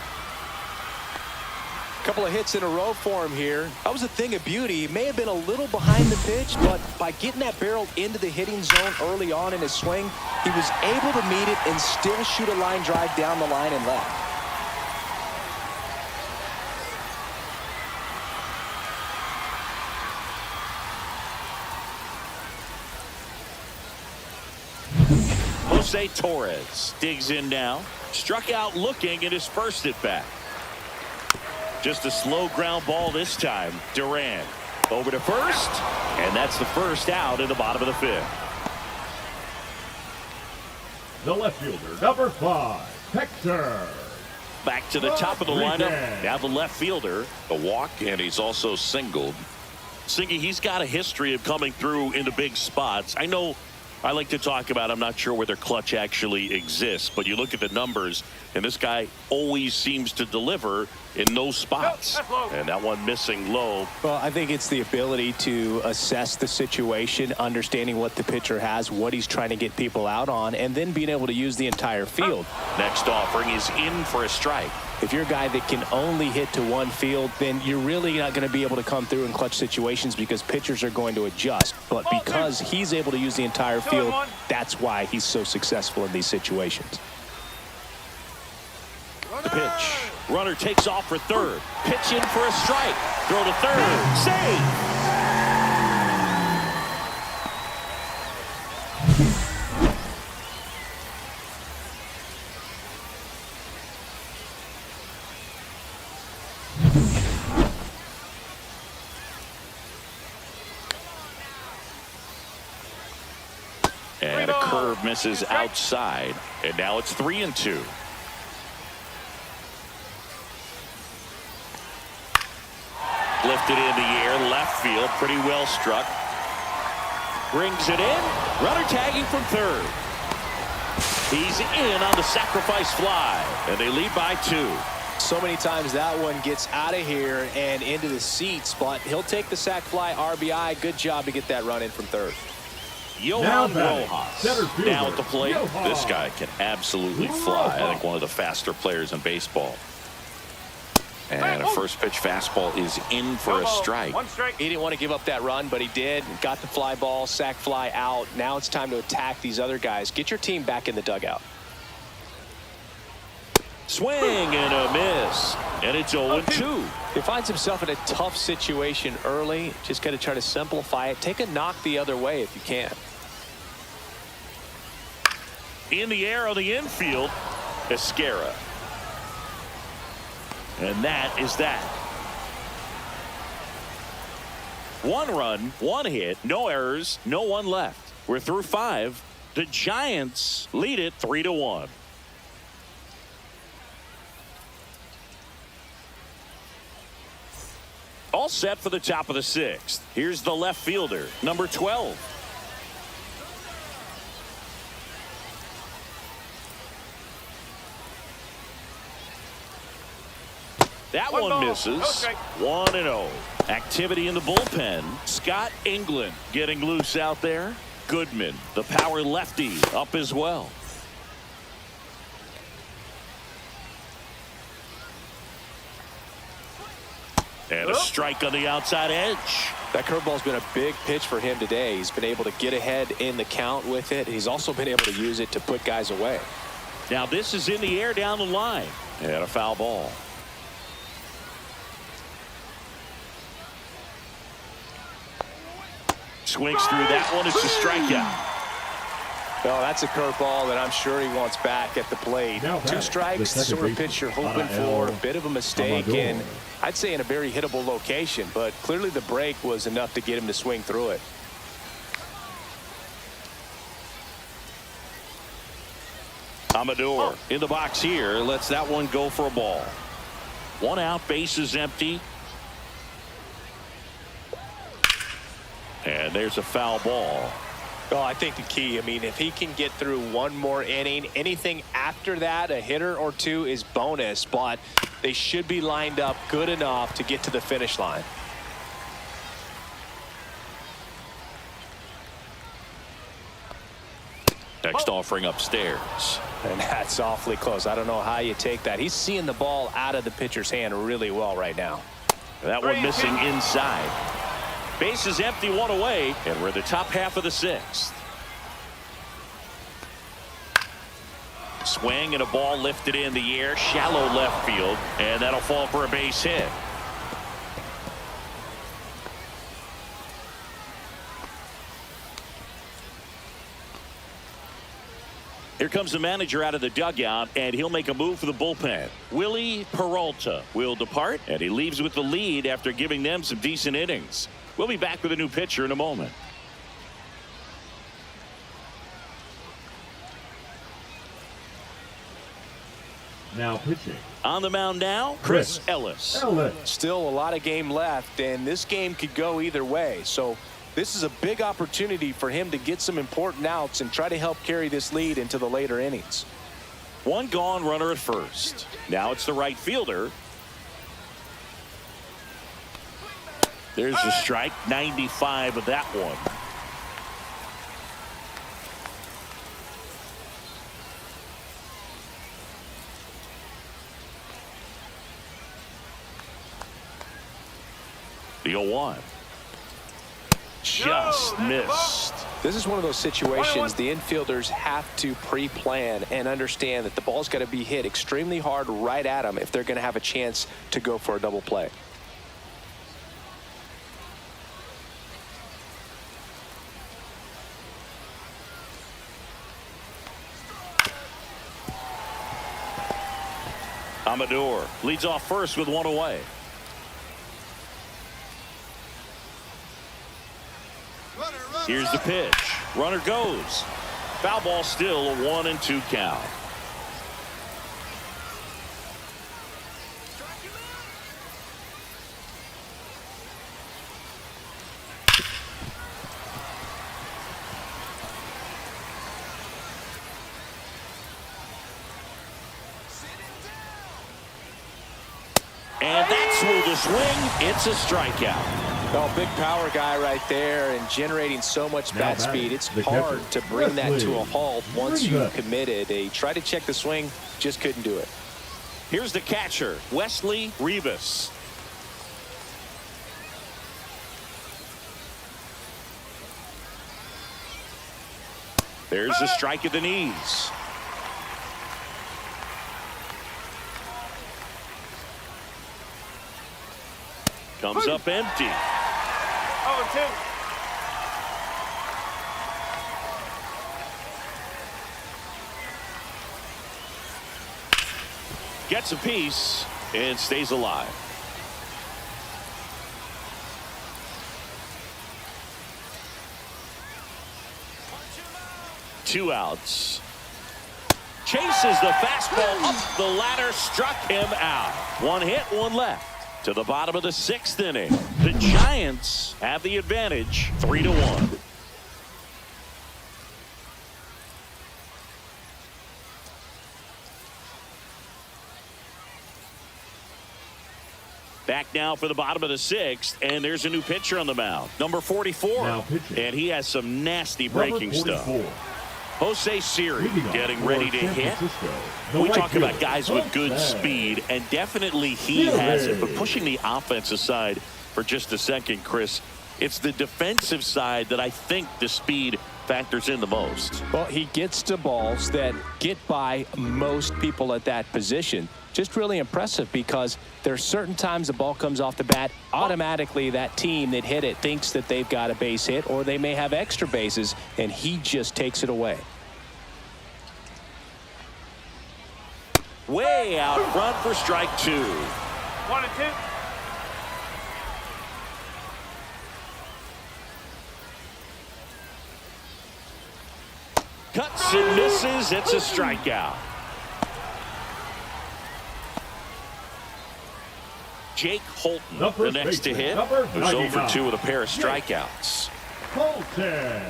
Couple of hits in a row for him here. That was a thing of beauty. He may have been a little behind the pitch, but by getting that barrel into the hitting zone early on in his swing, he was able to meet it and still shoot a line drive down the line and left. Jose Torres digs in now. Struck out looking at his first at bat. Just a slow ground ball this time. Duran over to first, and that's the first out in the bottom of the 5th. The left fielder, number 5, Hector. Back to the top of the lineup. Rodriguez. Now the left fielder, a walk, and he's also singled. Singy, he's got a history of coming through into big spots. I know I like to talk about, I'm not sure whether clutch actually exists, but you look at the numbers, and this guy always seems to deliver in those spots. And that one missing low. Well, I think it's the ability to assess the situation, understanding what the pitcher has, what he's trying to get people out on, and then being able to use the entire field. Next offering is in for a strike. If you're a guy that can only hit to one field, then you're really not going to be able to come through in clutch situations because pitchers are going to adjust. But because he's able to use the entire field, that's why he's so successful in these situations. The pitch. Runner takes off for third. Pitch in for a strike. Throw to third. Save. And a curve misses outside. And now it's 3-2. Lifted in the air, left field, pretty well struck. Brings it in. Runner tagging from third. He's in on the sacrifice fly, and they lead by 2. So many times that one gets out of here and into the seats, but he'll take the sac fly RBI. Good job to get that run in from third. Johan batting, center Rojas fielder, now at the plate. Johan. This guy can absolutely fly. I think one of the faster players in baseball. And a first pitch fastball is in for a strike. One strike. He didn't want to give up that run, but he did. Got the fly ball, sac fly out. Now it's time to attack these other guys. Get your team back in the dugout. Swing and a miss. And it's 0-2. He finds himself in a tough situation early. Just got to try to simplify it. Take a knock the other way if you can. In the air on the infield, Esquera. And that is that. 1 run, 1 hit, no errors, no one left. We're through 5. The Giants lead it 3-1. All set for the top of the 6th. Here's the left fielder, number 12. That one misses. 1-0. Activity in the bullpen. Scott England getting loose out there. Goodman, the power lefty, up as well. And a strike on the outside edge. That curveball's been a big pitch for him today. He's been able to get ahead in the count with it. He's also been able to use it to put guys away. Now this is in the air down the line. And a foul ball. Swings through that one. It's a strikeout. Well, that's a curveball that I'm sure he wants back at the plate. 2 strikes, sort of pitch you're hoping for. A bit of a mistake, and I'd say in a very hittable location, but clearly the break was enough to get him to swing through it. Amador in the box here. Lets that one go for a ball. 1 out, bases empty. And there's a foul ball. Well, I think the key, if he can get through 1 more inning, anything after that, a hitter or 2 is bonus, but they should be lined up good enough to get to the finish line. Next offering upstairs. And that's awfully close. I don't know how you take that. He's seeing the ball out of the pitcher's hand really well right now. That one missing inside. Bases empty, 1 away, and we're in the top half of the 6th. Swing and a ball lifted in the air, shallow left field, and that'll fall for a base hit. Here comes the manager out of the dugout, and he'll make a move for the bullpen. Willie Peralta will depart, and he leaves with the lead after giving them some decent innings. We'll be back with a new pitcher in a moment. Now pitching. On the mound now, Chris Ellis. Still a lot of game left, and this game could go either way. So this is a big opportunity for him to get some important outs and try to help carry this lead into the later innings. 1 gone, runner at first. Now it's the right fielder. There's a strike, 95 of that one. The 0-1. Just missed. This is one of those situations the infielders have to pre-plan and understand that the ball's got to be hit extremely hard right at them if they're going to have a chance to go for a double play. Amador leads off first with 1 away. Here's the pitch. Runner goes. Foul ball, still a 1-2 count. And that's smooth a swing. It's a strikeout. Well, big power guy right there and generating so much bat speed. It's hard to bring that to a halt once you've committed. They tried to check the swing, just couldn't do it. Here's the catcher, Wesley Rivas. There's a strike at the knees. Comes up empty. 0-2. Gets a piece and stays alive. 2 outs. Chases the fastball up the ladder, struck him out. 1 hit, 1 left. To the bottom of the 6th inning. The Giants have the advantage, 3-1. Back now for the bottom of the 6th, and there's a new pitcher on the mound, number 44, and he has some nasty breaking stuff. Jose Siri getting ready to hit. We talk about guys with good speed, and definitely he has it. But pushing the offense aside for just a second, Chris, it's the defensive side that I think the speed factors in the most. Well, he gets to balls that get by most people at that position. Just really impressive because there are certain times the ball comes off the bat, automatically that team that hit it thinks that they've got a base hit, or they may have extra bases, and he just takes it away. Way out front for strike 2. 1 and 2. Cuts and misses. It's a strikeout. Jake Holton, the next to hit, who's 0 for 2 with a pair of strikeouts. Holton.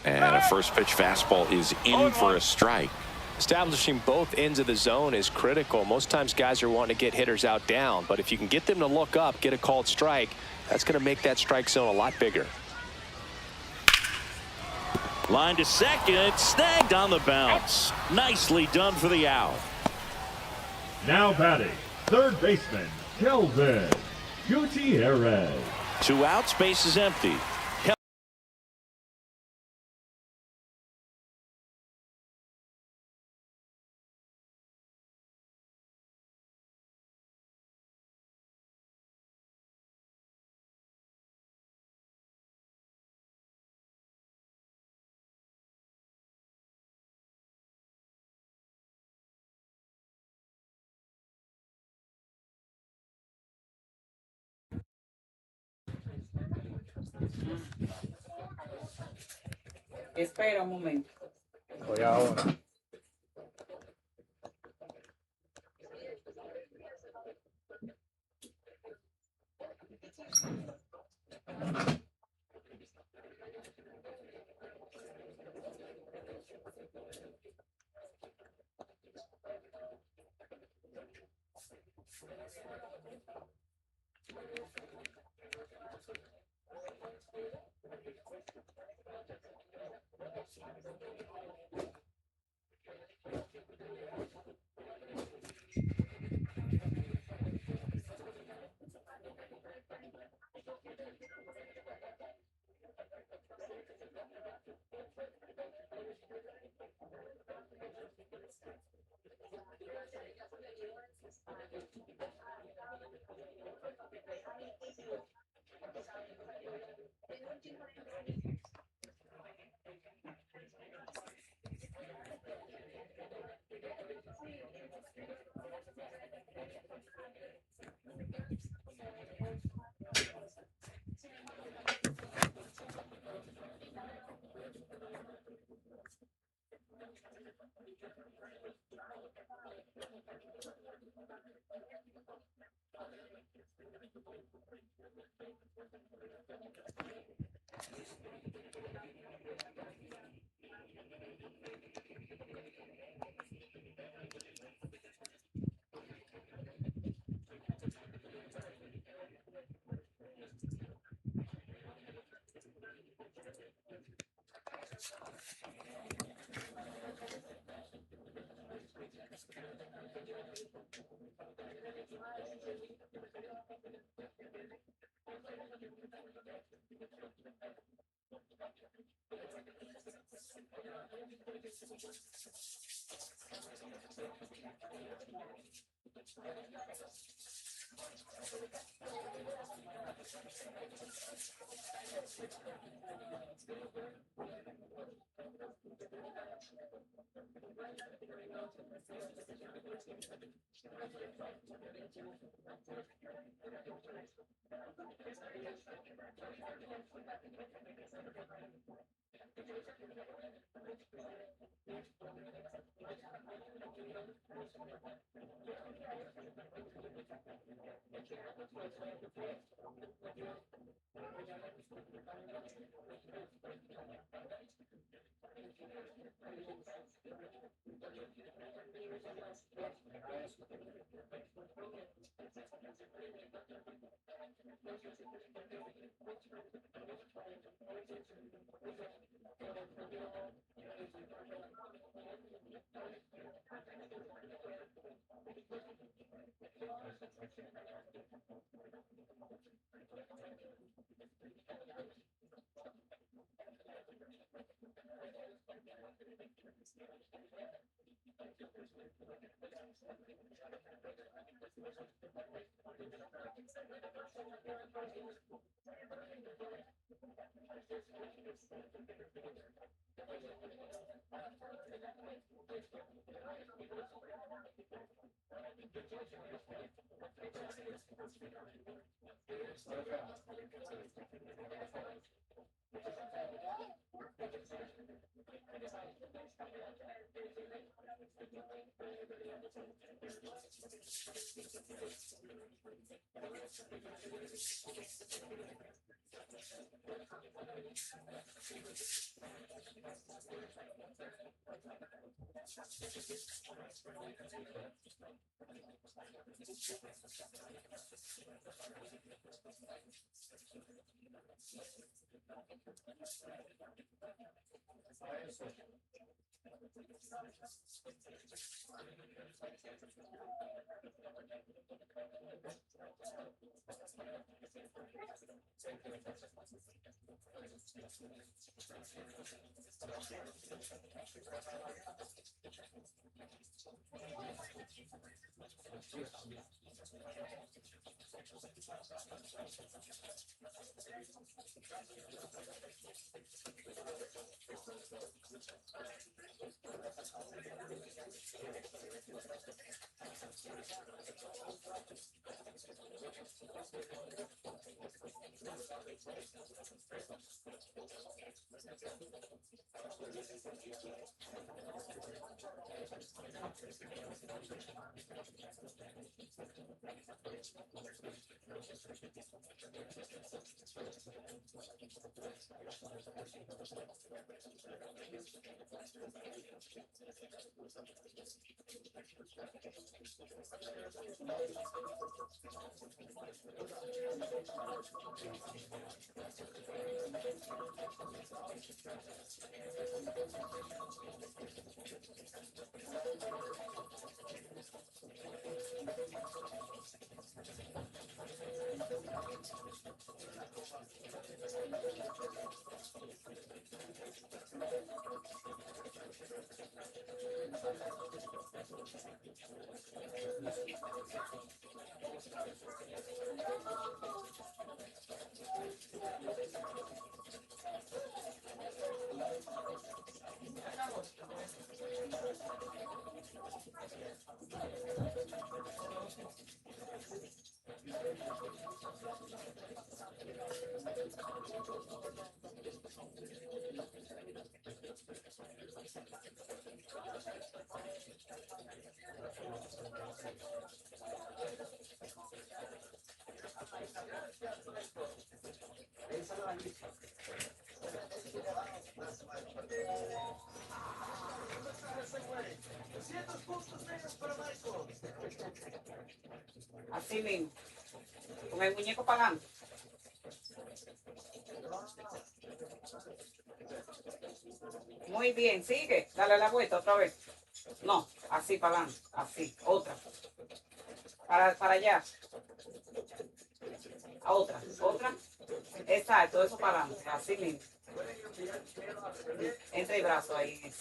And a first pitch fastball is in for a strike. Establishing both ends of the zone is critical. Most times guys are wanting to get hitters out down, but if you can get them to look up, get a called strike, that's going to make that strike zone a lot bigger. Line to second, snagged on the bounce. Nicely done for the out. Now batting, third baseman, Kelvin Gutierrez. 2 outs, base is empty. Espera un momento. Voy ahora. Así mismo, con el muñeco para adelante. Muy bien, sigue, dale la vuelta otra vez. No, así para adelante, así, otra. Para allá. Otra. Exacto, eso para adelante, así mismo. Entre el brazo ahí.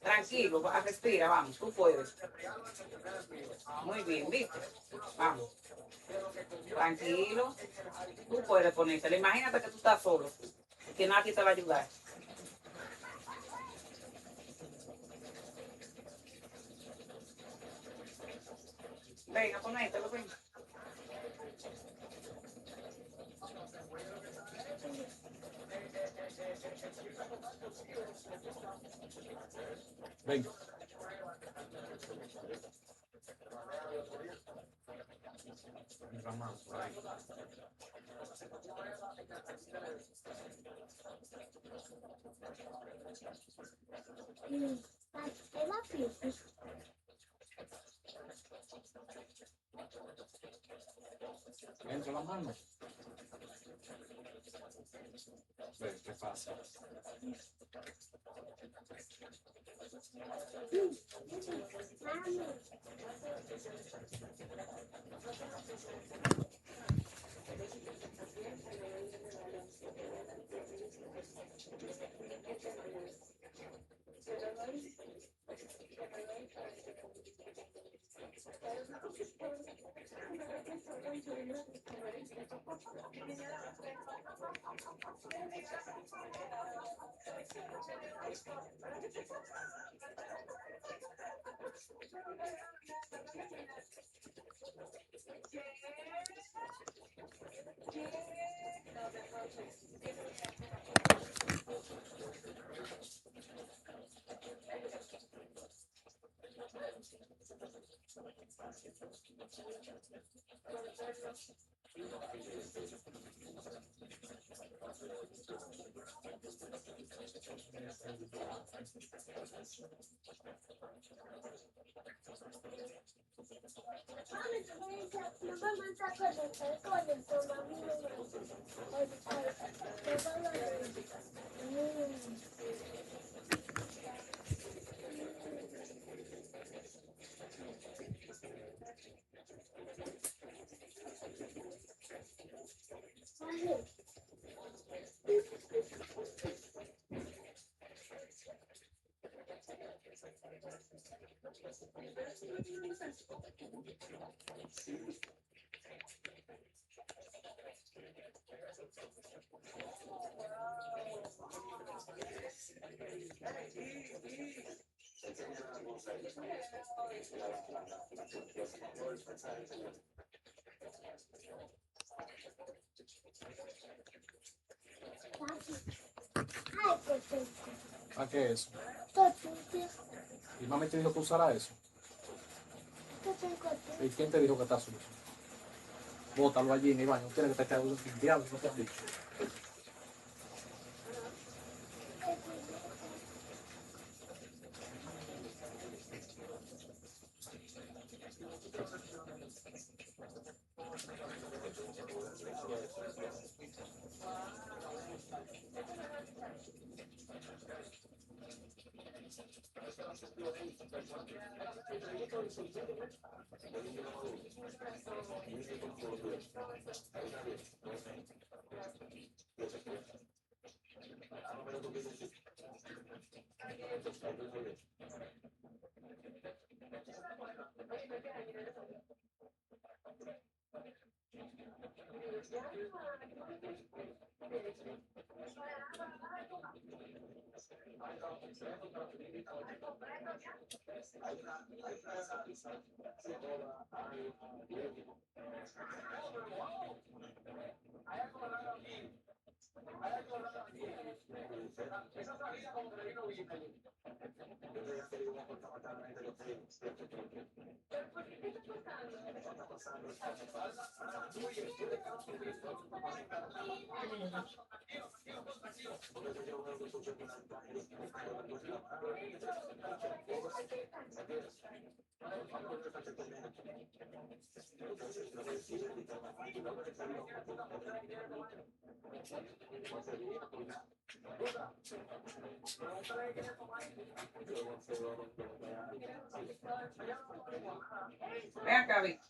Tranquilo, respira, vamos, tú puedes. Muy bien, ¿viste? Vamos. Tranquilo. Tú puedes ponértelo. Imagínate que tú estás solo, que nadie te va a ayudar. Venga, ponételo, venga. Venga. Entra la mano. Ve, qué fácil. ¿A qué es eso? ¿Y mami te dijo que usara eso? ¿Y quién te dijo que está sucio? Bótalo allí en el baño. Tienes que estar limpiando, no te han dicho. Ven acá, Vic.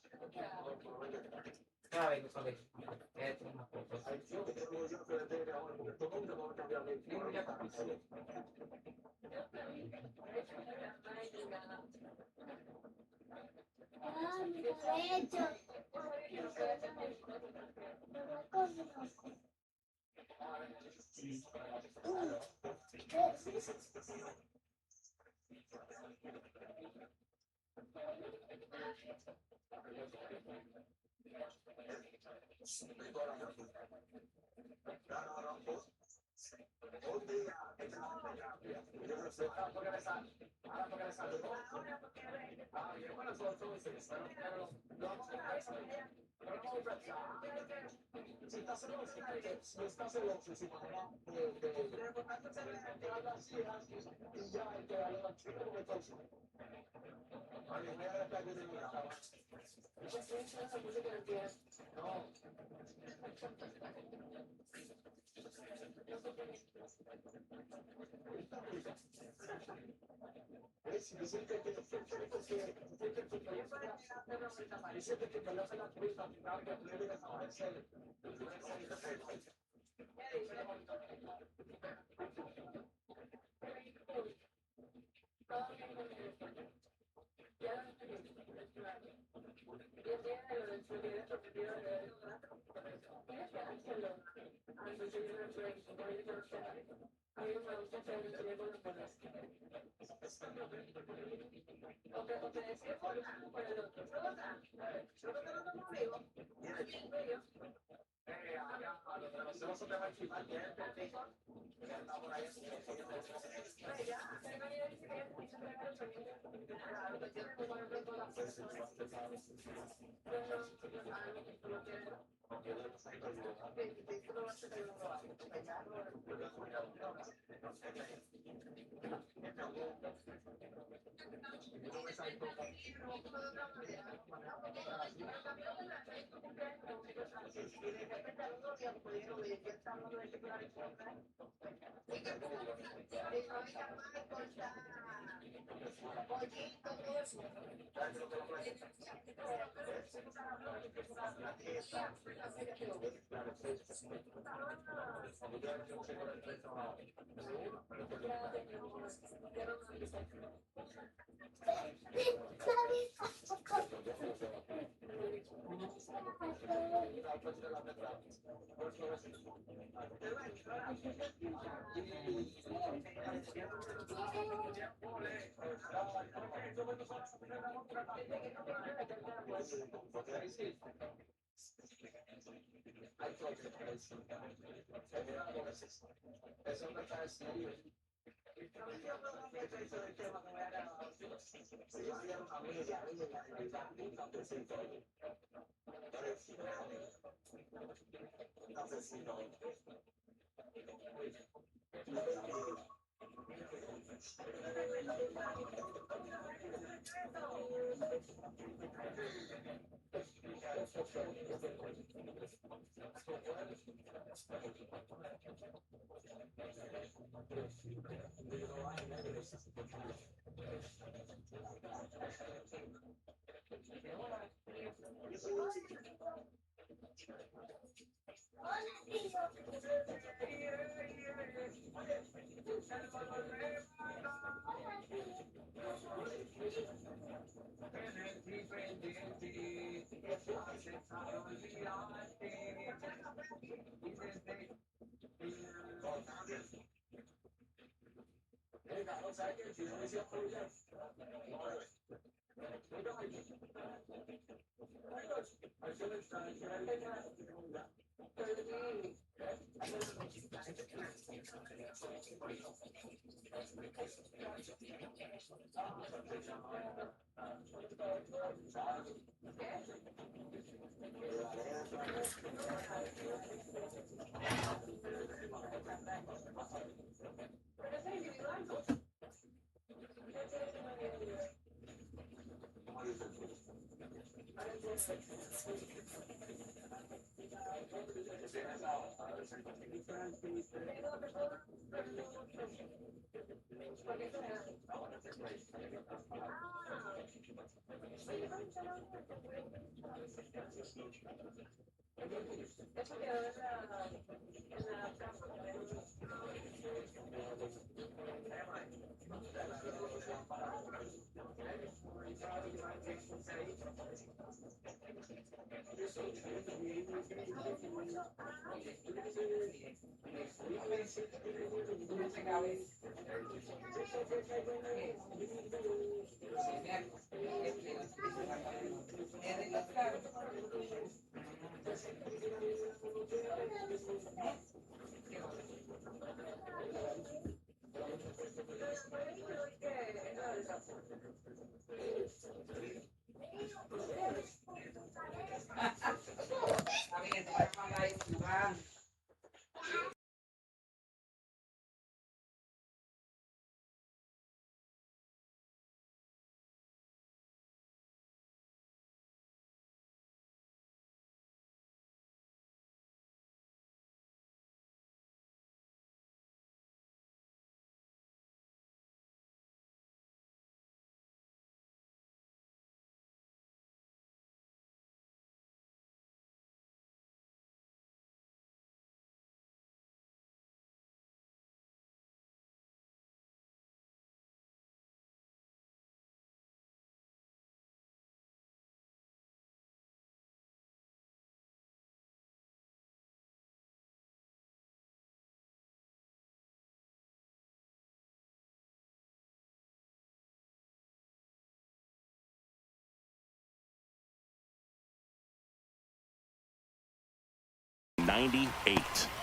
98.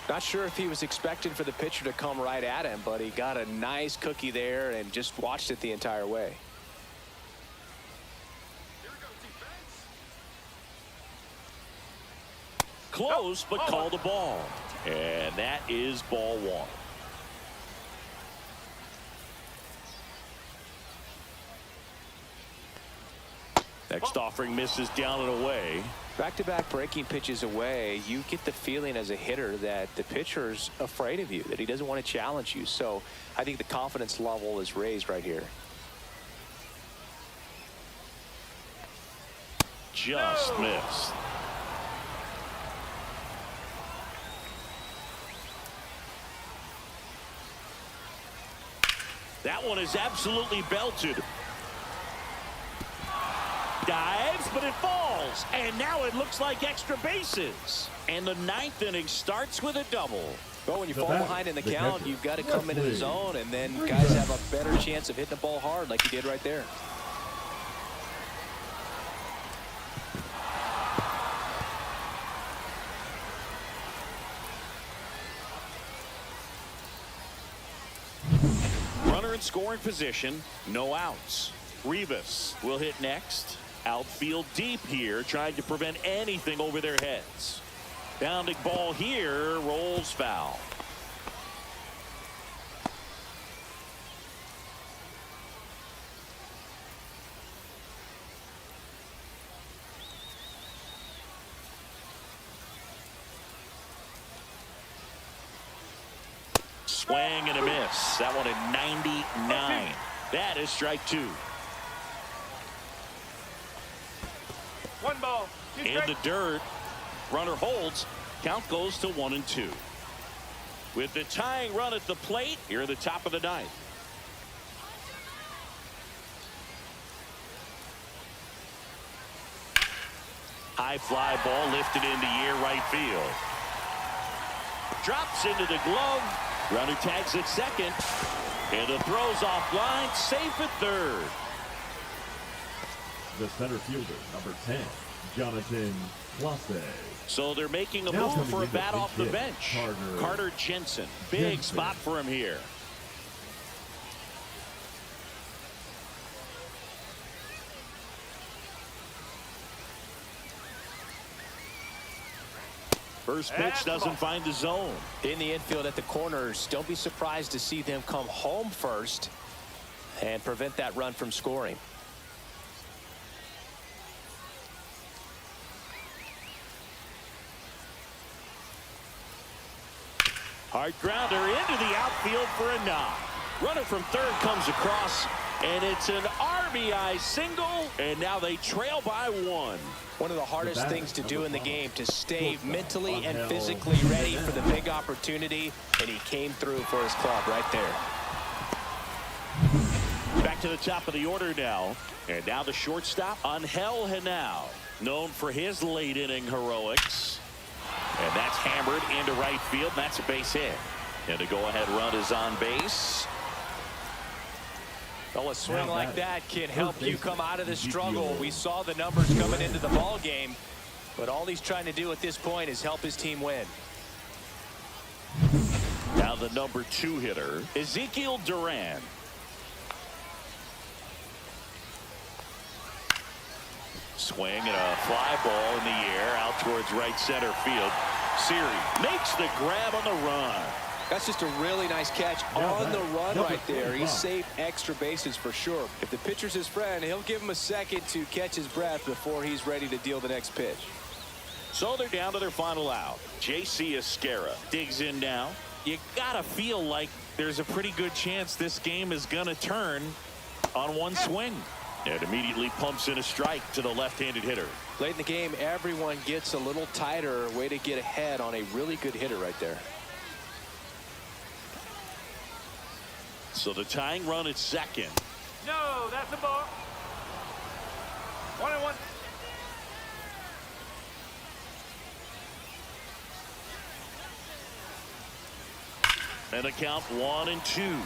Not sure if he was expecting for the pitcher to come right at him, but he got a nice cookie there and just watched it the entire way. Close, but called a ball. And that is ball one. Next offering misses down and away. Back-to-back breaking pitches away, you get the feeling as a hitter that the pitcher's afraid of you, that he doesn't want to challenge you. So I think the confidence level is raised right here. Just missed. That one is absolutely belted. Dives, but it falls. And now it looks like extra bases. And the ninth inning starts with a double. Well, when you fall behind in the count, you've got to come into the zone, and then guys have a better chance of hitting the ball hard like he did right there. Runner in scoring position, no outs. Rivas will hit next. Outfield deep here, trying to prevent anything over their heads. Bounding ball here, rolls foul. Swing and a miss. That one at 99. That is strike two. One ball. In the dirt. Runner holds. Count goes to 1-2. With the tying run at the plate, here at the top of the ninth. High fly ball lifted into air right field. Drops into the glove. Runner tags at second. And the throw's offline. Safe at third. The center fielder, number 10, Jonathan Clase. So they're making a Now move for a coming in bat the off the hit, bench. Carter Jensen. Big spot for him here. First pitch doesn't find the zone. In the infield at the corners, don't be surprised to see them come home first and prevent that run from scoring. Hard grounder into the outfield for a knock. Runner from third comes across, and it's an RBI single, and now they trail by one. One of the hardest things to do in the game, to stay mentally and physically ready for the big opportunity, and he came through for his club right there. Back to the top of the order now, and now the shortstop, Angel Henao, known for his late inning heroics. And that's hammered into right field. And that's a base hit. And the go-ahead run is on base. Well, a swing like that can help you come out of the struggle. We saw the numbers coming into the ball game, but all he's trying to do at this point is help his team win. Now the number 2 hitter, Ezekiel Duran. Swing and a fly ball in the air out towards right center field. Siri makes the grab on the run. That's just a really nice catch on the run right there. He saved extra bases for sure. If the pitcher's his friend, he'll give him a second to catch his breath before he's ready to deal the next pitch. So they're down to their final out. J.C. Esquera digs in now. You gotta feel like there's a pretty good chance this game is gonna turn on one swing. And immediately pumps in a strike to the left-handed hitter. Late in the game, everyone gets a little tighter. Way to get ahead on a really good hitter right there. So the tying run at second. No, that's a ball. 1-1. And a count 1-2.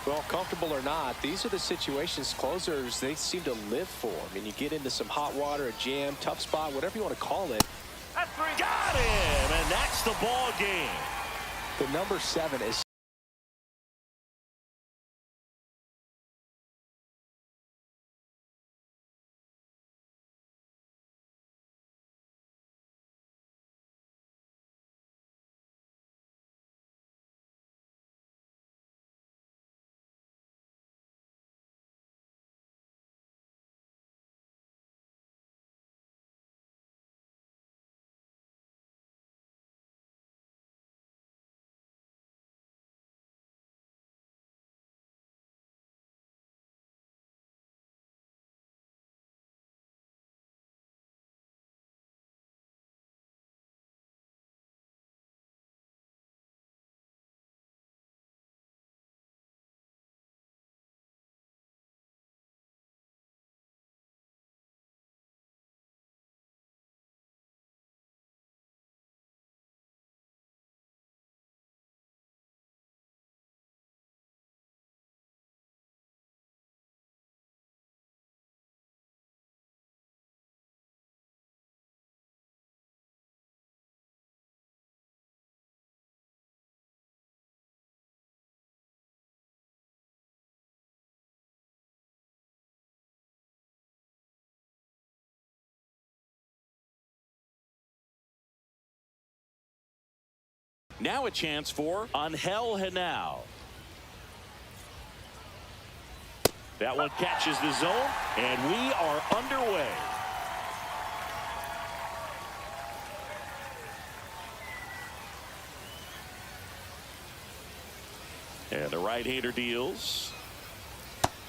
Well, comfortable or not, these are the situations closers they seem to live for. I mean, you get into some hot water, a jam, tough spot, whatever you want to call it, That's 3. Got him, and that's the ball game. The number 7 is now a chance for Angel Henao. That one catches the zone, and we are underway. And the right-hander deals.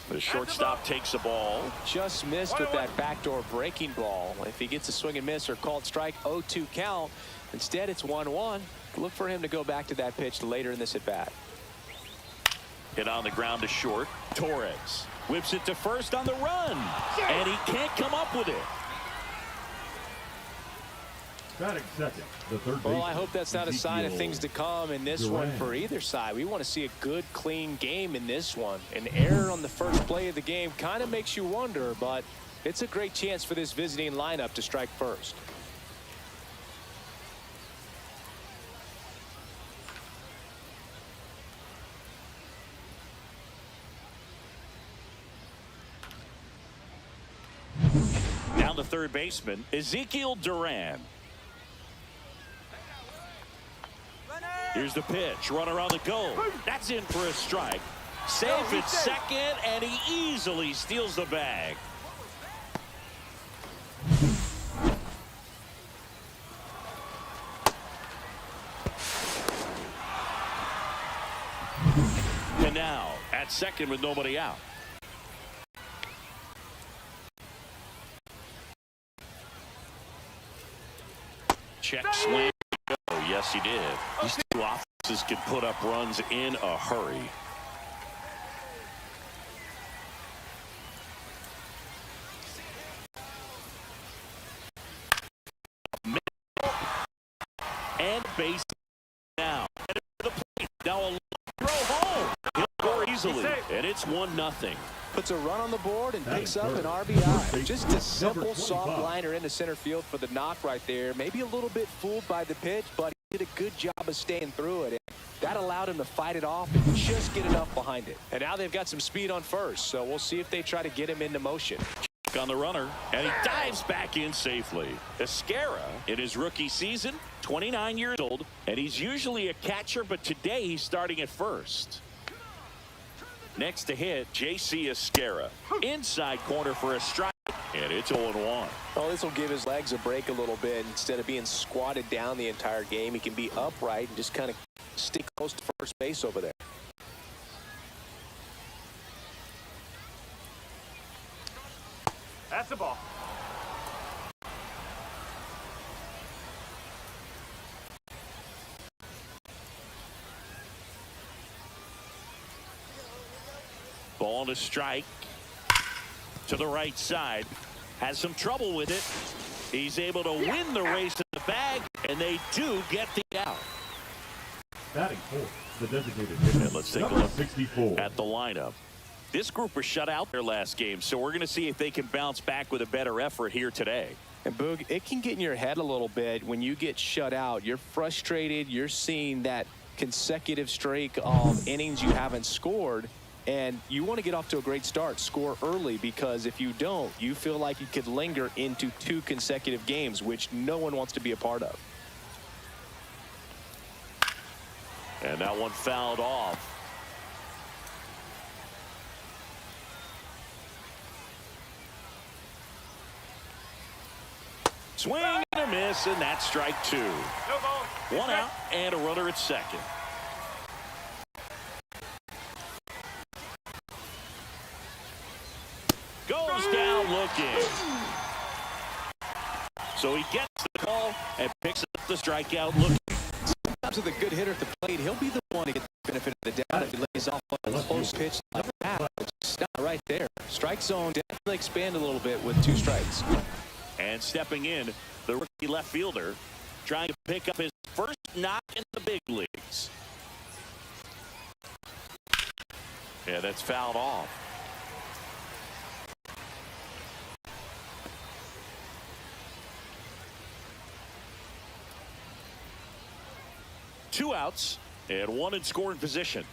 The shortstop takes the ball. just missed with that backdoor breaking ball. If he gets a swing and miss or called strike, 0-2 count. Instead, it's 1-1. Look for him to go back to that pitch later in this at-bat. Hit on the ground to short. Torres whips it to first on the run, and he can't come up with it. Batting second, the third Well, baseman, I hope that's not a sign of things to come in this one Duran. for either side. We want to see a good, clean game in this one. An error on the first play of the game kind of makes you wonder, but it's a great chance for this visiting lineup to strike first. Down the third baseman, Ezekiel Duran. Here's the pitch. Runner on the go. That's in for a strike. Safe at second, and he easily steals the bag. And now at second with nobody out. Check slam. Oh, yes, he did. These two offenses can put up runs in a hurry. And base now. Now a long throw home. He'll score easily, and it's 1-0. Puts a run on the board and picks up an Third. RBI. Just a simple, Number soft 25. liner into center field for the knock right there. Maybe a little bit fooled by the pitch, but he did a good job of staying through it. That allowed him to fight it off and just get enough behind it. And now they've got some speed on first, so we'll see if they try to get him into motion. On the runner, and he dives back in safely. Esquera, in his rookie season, 29 years old, and he's usually a catcher, but today he's starting at first. Next to hit, J.C. Esquera. Inside corner for a strike, and it's 0-1. Well, this will give his legs a break a little bit. Instead of being squatted down the entire game, he can be upright and just kind of stick close to first base over there. That's the ball. Ball to strike. To the right side. Has some trouble with it. He's able to win the race to the bag, and they do get the out. Batting fourth, the designated hitter. And let's take a number look 64. at the lineup. This group was shut out their last game, so we're going to see if they can bounce back with a better effort here today. And Boog, it can get in your head a little bit when you get shut out. You're frustrated. You're seeing that consecutive streak of innings you haven't scored. And you want to get off to a great start, score early, because if you don't, you feel like you could linger into 2 consecutive games, which no one wants to be a part of. And that one fouled off. Swing and a miss, and that's strike 2. No ball. 1 out and a runner at second. Goes down looking. So he gets the call and picks up the strikeout looking. Sometimes with a good hitter at the plate, he'll be the one to get the benefit of the doubt if he lays off on a close pitch like that. It's just not right there. Strike zone definitely expand a little bit with 2 strikes. And stepping in, the rookie left fielder trying to pick up his first knock in the big leagues. Yeah, that's fouled off. Two outs and 1 in scoring position.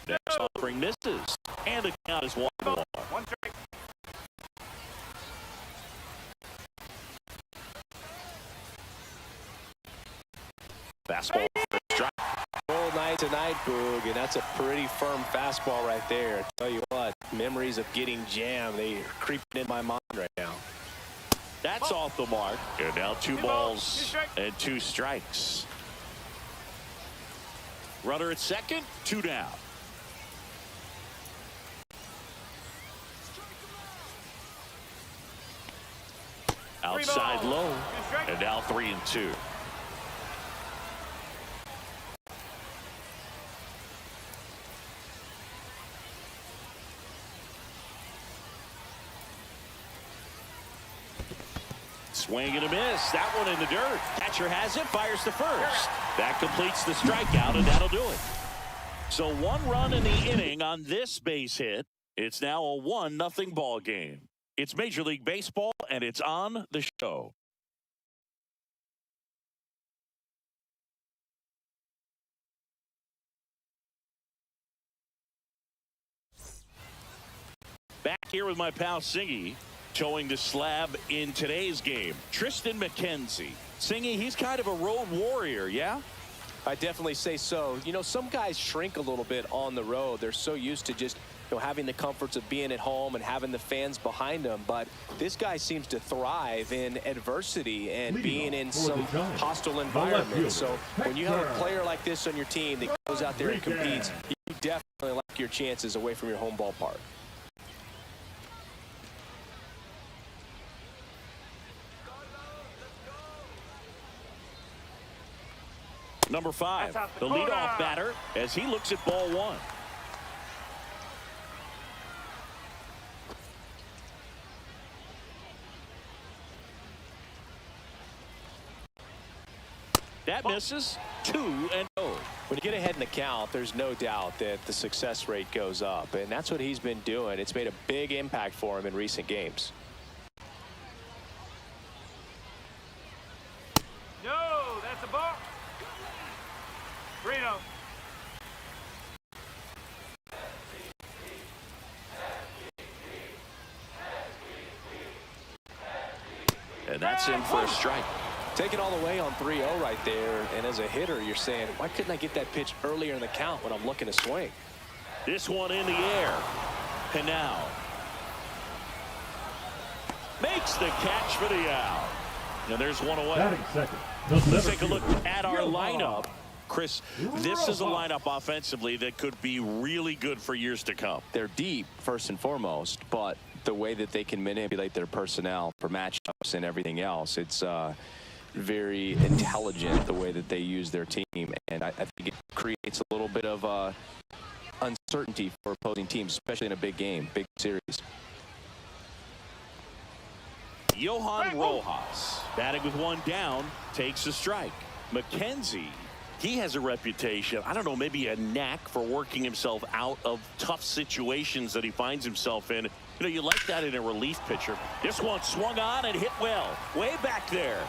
Next offering misses, and the count is 1-1. 1 strike. Fastball for a strike. Full night tonight, Boog, and that's a pretty firm fastball right there. Tell you what, memories of getting jammed, they are creeping in my mind right now. That's off the mark. And now 2 balls and 2 strikes. Runner at second, 2 down. Outside low, and now 3-2. Swing and a miss. That one in the dirt. Catcher has it, fires to first. That completes the strikeout, and that'll do it. So 1 run in the inning on this base hit. It's now a 1-0 ball game. It's Major League Baseball, and it's on the show. Back here with my pal Singy, showing the slab in today's game. Tristan McKenzie. Singy, he's kind of a road warrior, yeah? I definitely say so. You know, some guys shrink a little bit on the road. They're so used to just, you know, having the comforts of being at home and having the fans behind them. But this guy seems to thrive in adversity and being in some hostile environments. So when you have a player like this on your team that goes out there and competes, you definitely like your chances away from your home ballpark. Number 5, the leadoff batter, as he looks at ball 1. That misses. 2-0. When you get ahead in the count, there's no doubt that the success rate goes up, and that's what he's been doing. It's made a big impact for him in recent games. No, that's a ball. 3-0. And that's in for a strike. Take it all the way on 3-0 right there, and as a hitter, you're saying, why couldn't I get that pitch earlier in the count when I'm looking to swing? This one in the air. And now makes the catch for the out. And there's one away. Batting second. Let's take a look at our lineup. Chris, this is a lineup offensively that could be really good for years to come. They're deep, first and foremost, but the way that they can manipulate their personnel for matchups and everything else, it's very intelligent the way that they use their team. And I think it creates a little bit of uncertainty for opposing teams, especially in a big game, big series. Johan Rojas, batting with 1 down, takes a strike. McKenzie He has a reputation, I don't know, maybe a knack for working himself out of tough situations that he finds himself in. You know, you like that in a relief pitcher. This one swung on and hit well, way back there.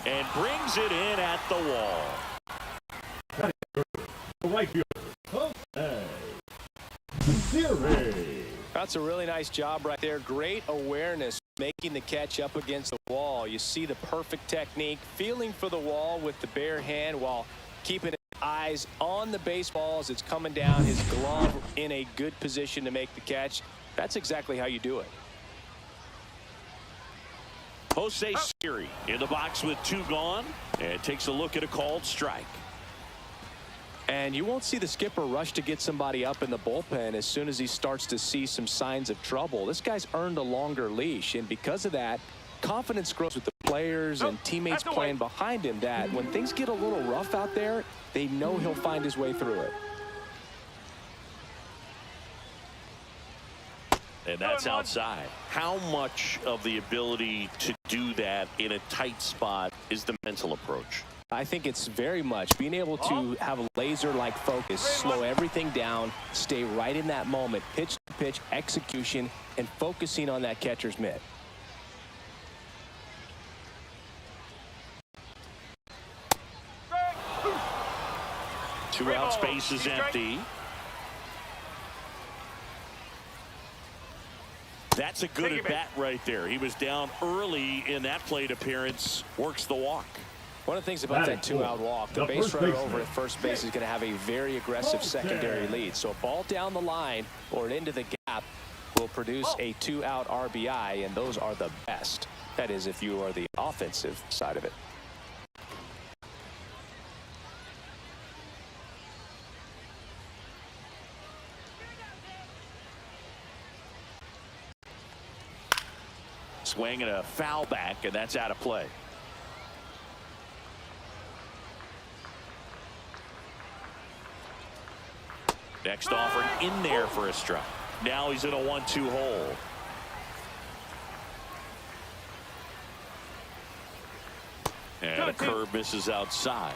And brings it in at the wall. Right fielder, Jose. That's a really nice job right there. Great awareness, making the catch up against the wall. You see the perfect technique, feeling for the wall with the bare hand while keeping his eyes on the baseball as it's coming down, his glove in a good position to make the catch. That's exactly how you do it. Jose Siri in the box with 2 gone, and takes a look at a called strike. And you won't see the skipper rush to get somebody up in the bullpen as soon as he starts to see some signs of trouble. This guy's earned a longer leash, and because of that, confidence grows with the players and teammates playing behind him, that when things get a little rough out there, they know he'll find his way through it. And that's outside. How much of the ability to do that in a tight spot is the mental approach? I think it's very much being able to have a laser-like focus, slow everything down, stay right in that moment, pitch to pitch, execution, and focusing on that catcher's mitt. Two out, space is empty. That's a good at-bat right there. He was down early in that plate appearance, works the walk. One of the things about that 2-out walk, the base runner over at first base is going to have a very aggressive secondary lead. So a ball down the line or into the gap will produce a 2-out RBI, and those are the best. That is, if you are the offensive side of it. Swing and a foul back, and that's out of play. Next offering in there for a strike. Now he's in a 1-2 hole. And a curve misses outside.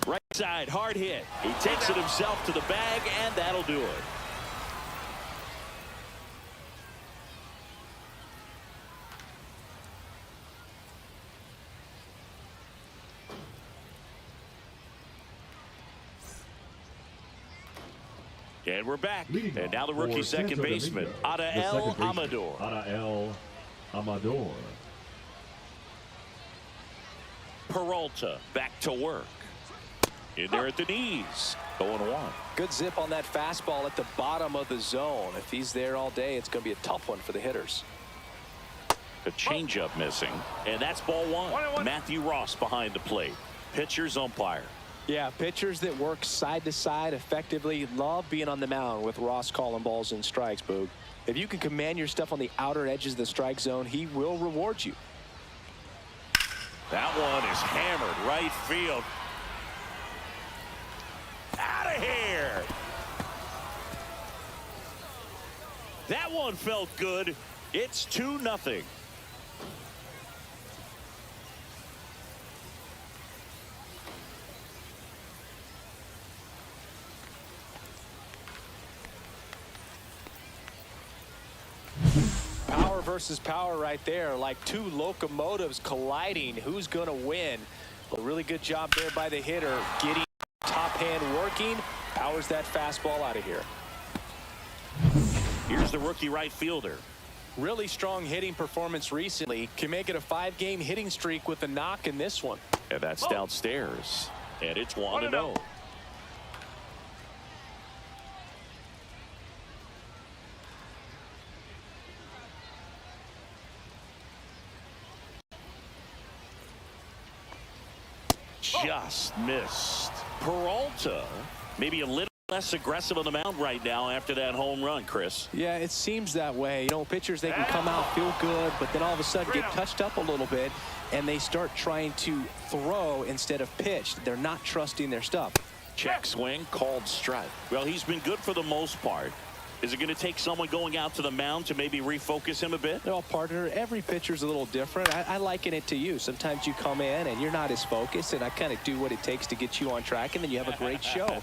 Right side, hard hit. He takes it himself to the bag, and that'll do it. And we're back. And now the rookie second baseman, Adael Amador. Adael Amador. Peralta back to work. In there at the knees. 0-1. Good zip on that fastball at the bottom of the zone. If he's there all day, it's going to be a tough one for the hitters. The changeup missing. And that's ball 1. Matthew Ross behind the plate. Pitcher's umpire. Yeah, pitchers that work side to side effectively love being on the mound with Ross calling balls and strikes, Boog. If you can command your stuff on the outer edges of the strike zone, he will reward you. That one is hammered right field. Out of here. That one felt good. It's 2-0. Power versus power right there, like two locomotives colliding. Who's going to win? A really good job there by the hitter, getting top hand working, powers that fastball out of here. Here's the rookie right fielder. Really strong hitting performance recently. Can make it a 5-game hitting streak with a knock in this one. And that's downstairs. And it's 1-0. Just missed. Peralta maybe a little less aggressive on the mound right now after that home run, Chris. Yeah, it seems that way. You know, pitchers, they can come out, feel good, but then all of a sudden get touched up a little bit, and they start trying to throw instead of pitch. They're not trusting their stuff. Check swing, called strike. Well, he's been good for the most part. Is it going to take someone going out to the mound to maybe refocus him a bit? No, partner, every pitcher's a little different. I liken it to you. Sometimes you come in and you're not as focused, and I kind of do what it takes to get you on track, and then you have a great show.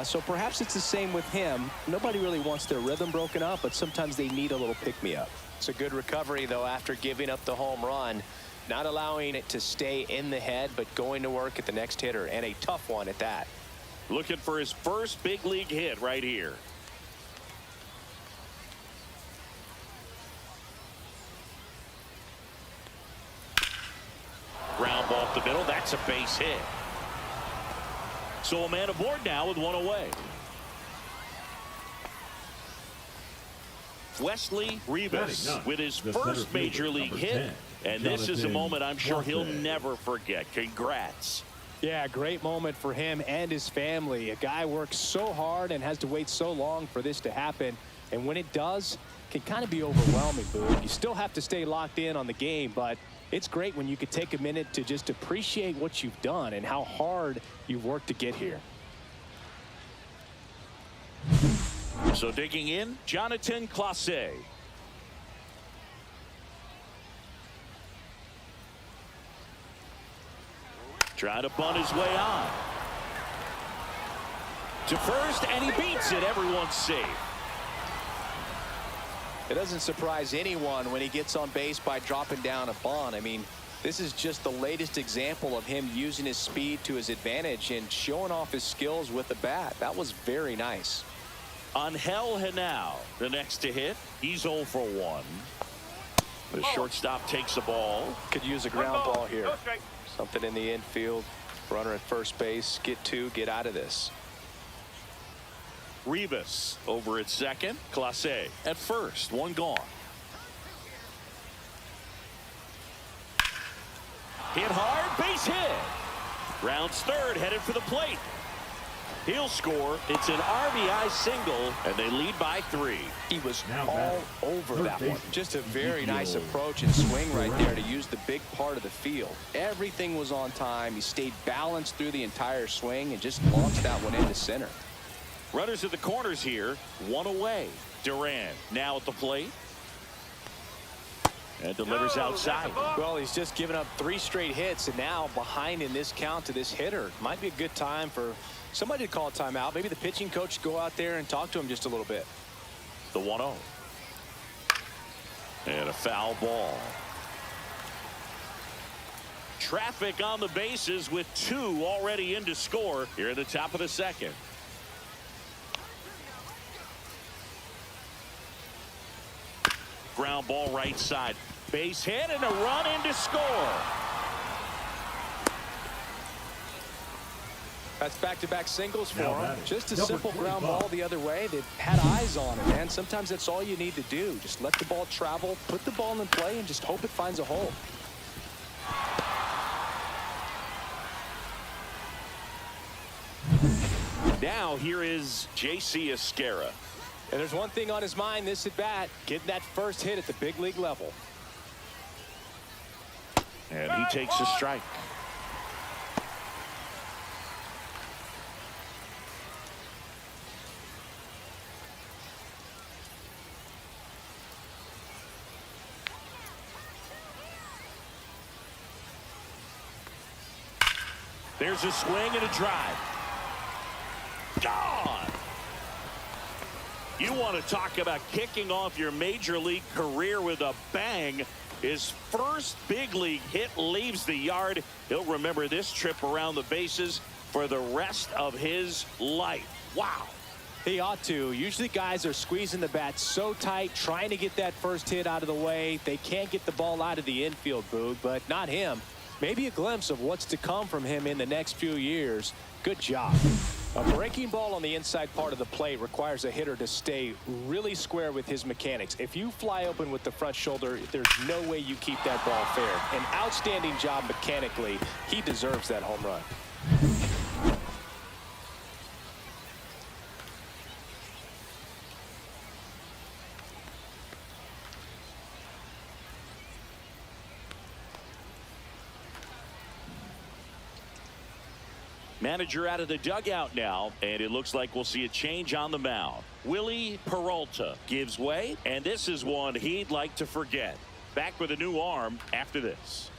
So perhaps it's the same with him. Nobody really wants their rhythm broken up, but sometimes they need a little pick-me-up. It's a good recovery, though, after giving up the home run. Not allowing it to stay in the head, but going to work at the next hitter, and a tough one at that. Looking for his first big league hit right here. Ground ball up the middle. That's a base hit. So a man aboard now with one away. Wesley Rivas with his first major league hit. And this is a moment I'm sure he'll never forget. Congrats. Yeah, great moment for him and his family. A guy works so hard and has to wait so long for this to happen. And when it does, it can kind of be overwhelming, Boo. You still have to stay locked in on the game, but it's great when you could take a minute to just appreciate what you've done and how hard you've worked to get here. So digging in, Jonathan Clase. Trying to bunt his way on. To first, and he beats it. Everyone's safe. It doesn't surprise anyone when he gets on base by dropping down a bunt. I mean, this is just the latest example of him using his speed to his advantage and showing off his skills with the bat. That was very nice. Angel Henao, the next to hit. He's 0 for 1. The shortstop takes the ball. Could use a ground ball here. Go straight. Something in the infield. Runner at first base. Get two. Get out of this. Rivas over at second. Clase at first. One gone. Hit hard. Base hit. Rounds third. Headed for the plate. He'll score. It's an RBI single, and they lead by 3. He was all over that one. Just a very nice approach and swing right there to use the big part of the field. Everything was on time. He stayed balanced through the entire swing and just launched that one into center. Runners at the corners here. One away. Duran now at the plate. And delivers outside. Well, he's just given up 3 straight hits, and now behind in this count to this hitter. Might be a good time for somebody to call a timeout. Maybe the pitching coach go out there and talk to him just a little bit. The 1-0. And a foul ball. Traffic on the bases with 2 already in to score here at the top of the second. Ground ball right side. Base hit and a run in to score. That's back-to-back singles for him. Just a simple ground ball the other way. They've had eyes on it, man. Sometimes that's all you need to do. Just let the ball travel, put the ball in play, and just hope it finds a hole. Now here is J.C. Esquera. And there's one thing on his mind this at bat, getting that first hit at the big league level. And he takes a strike. There's a swing and a drive. Gone. You want to talk about kicking off your major league career with a bang. His first big league hit leaves the yard. He'll remember this trip around the bases for the rest of his life. Wow. He ought to. Usually guys are squeezing the bat so tight, trying to get that first hit out of the way. They can't get the ball out of the infield, Boog, but not him. Maybe a glimpse of what's to come from him in the next few years. Good job. A breaking ball on the inside part of the plate requires a hitter to stay really square with his mechanics. If you fly open with the front shoulder, there's no way you keep that ball fair. An outstanding job mechanically. He deserves that home run. Manager out of the dugout now, and it looks like we'll see a change on the mound. Willie Peralta gives way, and this is one he'd like to forget. Back with a new arm after this.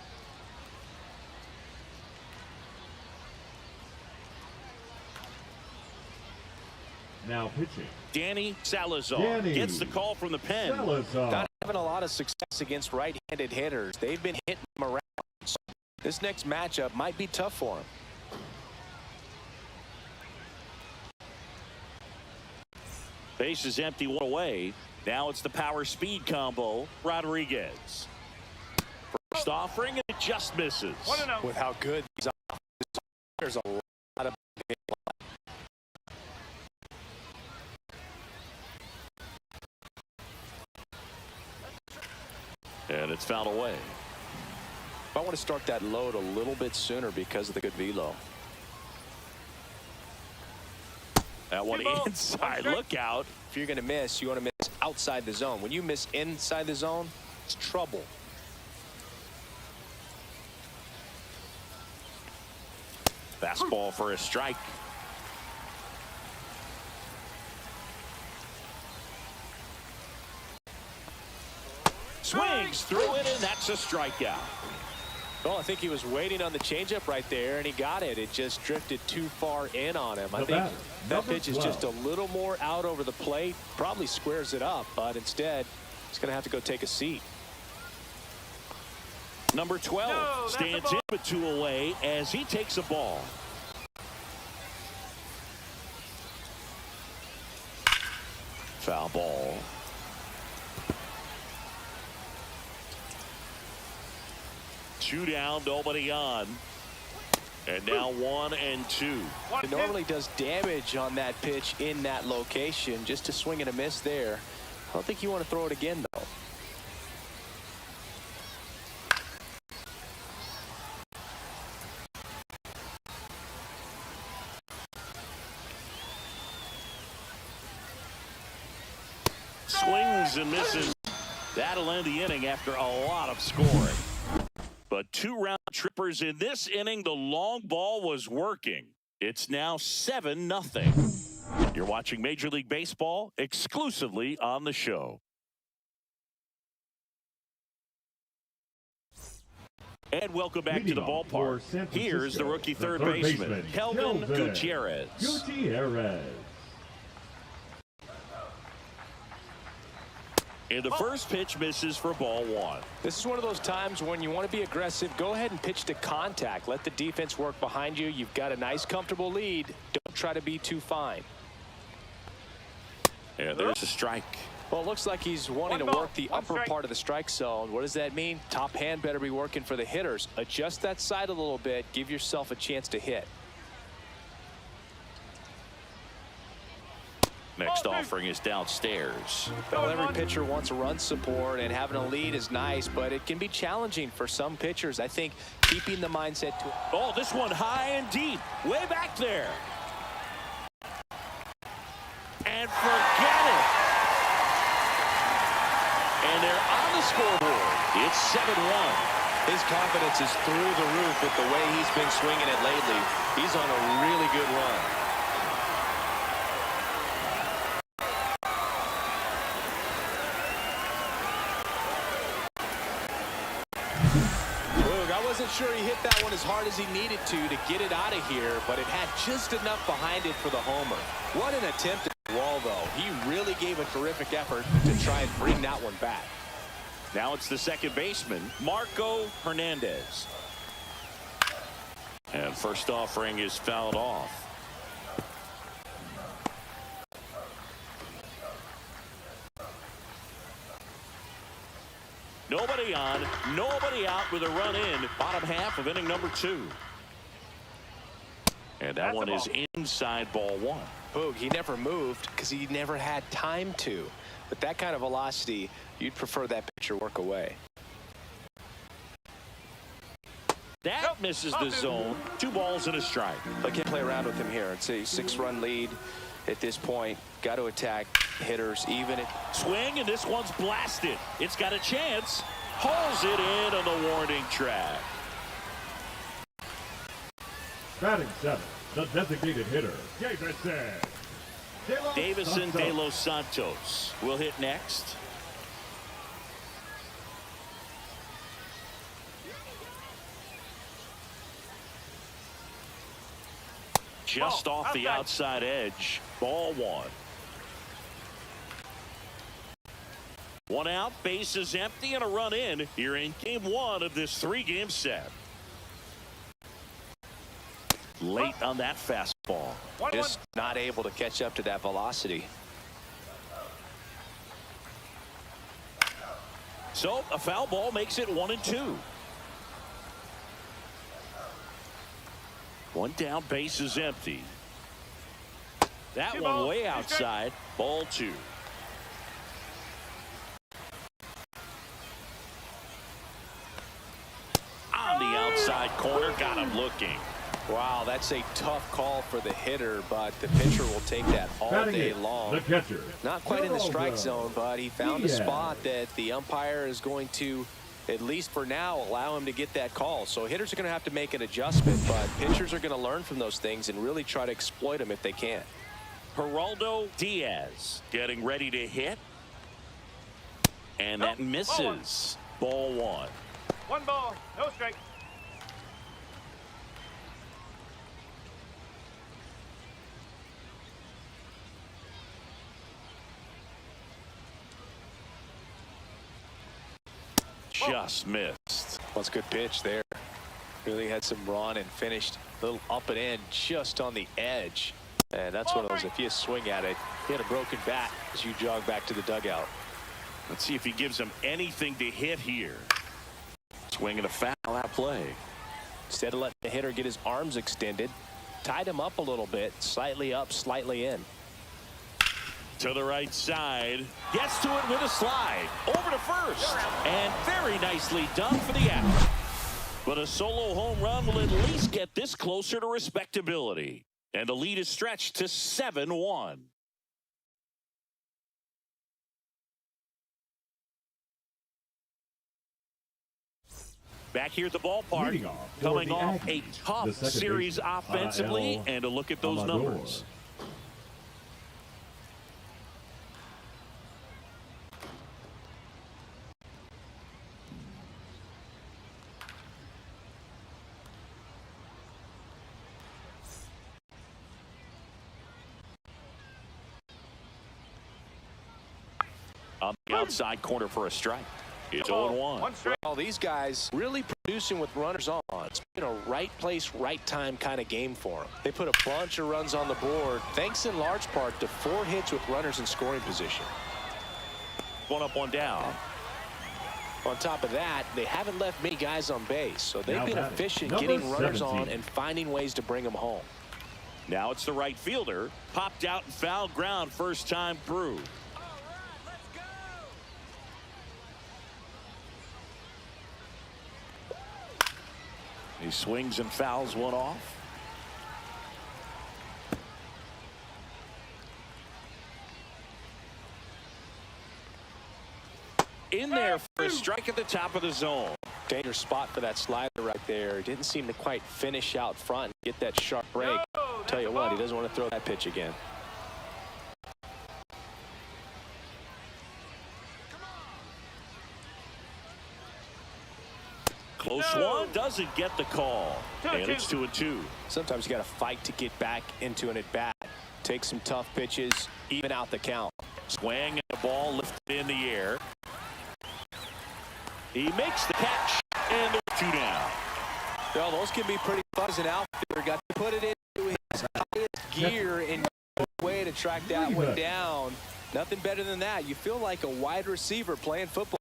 Now pitching. Danny Salazar gets the call from the pen. Salazar. Not having a lot of success against right-handed hitters. They've been hitting him around. This next matchup might be tough for him. Base is empty, one away. Now it's the power speed combo. Rodriguez. First offering, and it just misses. With how good these are, there's a lot of big. And it's fouled away. I want to start that load a little bit sooner because of the good velo. That one Cibao. inside. Look out. If you're going to miss, you want to miss outside the zone. When you miss inside the zone, it's trouble. Fastball for a strike. Swings through it, and that's a strikeout. Well, I think he was waiting on the changeup right there, and he got it. It just drifted too far in on him. I think that pitch is just a little more out over the plate. Probably squares it up, but instead, he's going to have to go take a seat. Number 12 stands in with 2 away as he takes a ball. Foul ball. Two down, nobody on. And now 1 and 2. It normally does damage on that pitch in that location. Just to swing and a miss there. I don't think you want to throw it again, though. Swings and misses. That'll end the inning after a lot of scoring. But 2 round trippers in this inning. The long ball was working. It's now 7-0. You're watching Major League Baseball exclusively on the show. And welcome back to the ballpark. Here's the rookie third baseman, Kelvin Gutierrez. And the first pitch misses for ball 1. This is one of those times when you want to be aggressive. Go ahead and pitch to contact. Let the defense work behind you. You've got a nice, comfortable lead. Don't try to be too fine. And there's a strike. Well, it looks like he's wanting to work the upper part of the strike zone. What does that mean? Top hand better be working for the hitters. Adjust that side a little bit. Give yourself a chance to hit. Next offering is downstairs. Well, every pitcher wants run support, and having a lead is nice, but it can be challenging for some pitchers. I think keeping the mindset to... Oh, this one high and deep, way back there. And forget it. And they're on the scoreboard. It's 7-1. His confidence is through the roof with the way he's been swinging it lately. He's on a really good run. Wasn't sure he hit that one as hard as he needed to get it out of here, but it had just enough behind it for the homer. What an attempt at the wall, though. He really gave a terrific effort to try and bring that one back. Now it's the second baseman, Marco Hernandez. And first offering is fouled off. Nobody on, nobody out with a run in. Bottom half of inning number 2. And that one is inside ball 1. Boog, he never moved because he never had time to. With that kind of velocity, you'd prefer that pitcher work away. That misses the zone. 2 balls and a strike. I can't play around with him here. It's a 6-run lead at this point. Got to attack hitters even. Swing, and this one's blasted. It's got a chance. Hauls it in on the warning track. Batting 7, the designated hitter, Davison De Los Santos will hit next. Just off the outside edge. Ball one. One out, base is empty, and a run in here in game one of this three-game set. Late on that fastball. Just not able to catch up to that velocity. So a foul ball makes it 1-2. One down, base is empty. That one way outside. Ball two. On the outside corner, got him looking. Wow, that's a tough call for the hitter, but the pitcher will take that all day long. The catcher. Not quite in the strike zone, but he found a spot that the umpire is going to, at least for now, allow him to get that call. So hitters are going to have to make an adjustment, but pitchers are going to learn from those things and really try to exploit them if they can. Geraldo Diaz getting ready to hit. And that misses. Ball one. One ball, no strike. Just missed. That's a good pitch there. Really had some run and finished a little up and in just on the edge. And that's one of those, if you swing at it, you had a broken bat as you jog back to the dugout. Let's see if he gives him anything to hit here. Swinging a foul out play. Instead of letting the hitter get his arms extended, tied him up a little bit, slightly up, slightly in. To the right side, gets to it with a slide over to first, and very nicely done for the out. But a solo home run will at least get this closer to respectability, and the lead is stretched to 7-1. Back here at the ballpark, coming off a tough series offensively, and a look at those numbers. On the outside corner for a strike. It's 0-1. Well, these guys really producing with runners on. It's been a right place, right time kind of game for them. They put a bunch of runs on the board, thanks in large part to 4 hits with runners in scoring position. One up, one down. On top of that, they haven't left many guys on base, so they've been efficient getting runners on and finding ways to bring them home. Now it's the right fielder. Popped out and fouled ground first time through. He swings and fouls one off. In there for a strike at the top of the zone. Dangerous spot for that slider right there. Didn't seem to quite finish out front and get that sharp break. Tell you what, he doesn't want to throw that pitch again. Close one, doesn't get the call. And it's 2-2. Sometimes you got to fight to get back into an at-bat. Take some tough pitches, even out the count. Swing and the ball lifted in the air. He makes the catch, and there's 2 down. Well, those can be pretty fun as an outfielder. Got to put it into his highest gear and a way to track that one down. Nothing better than that. You feel like a wide receiver playing football.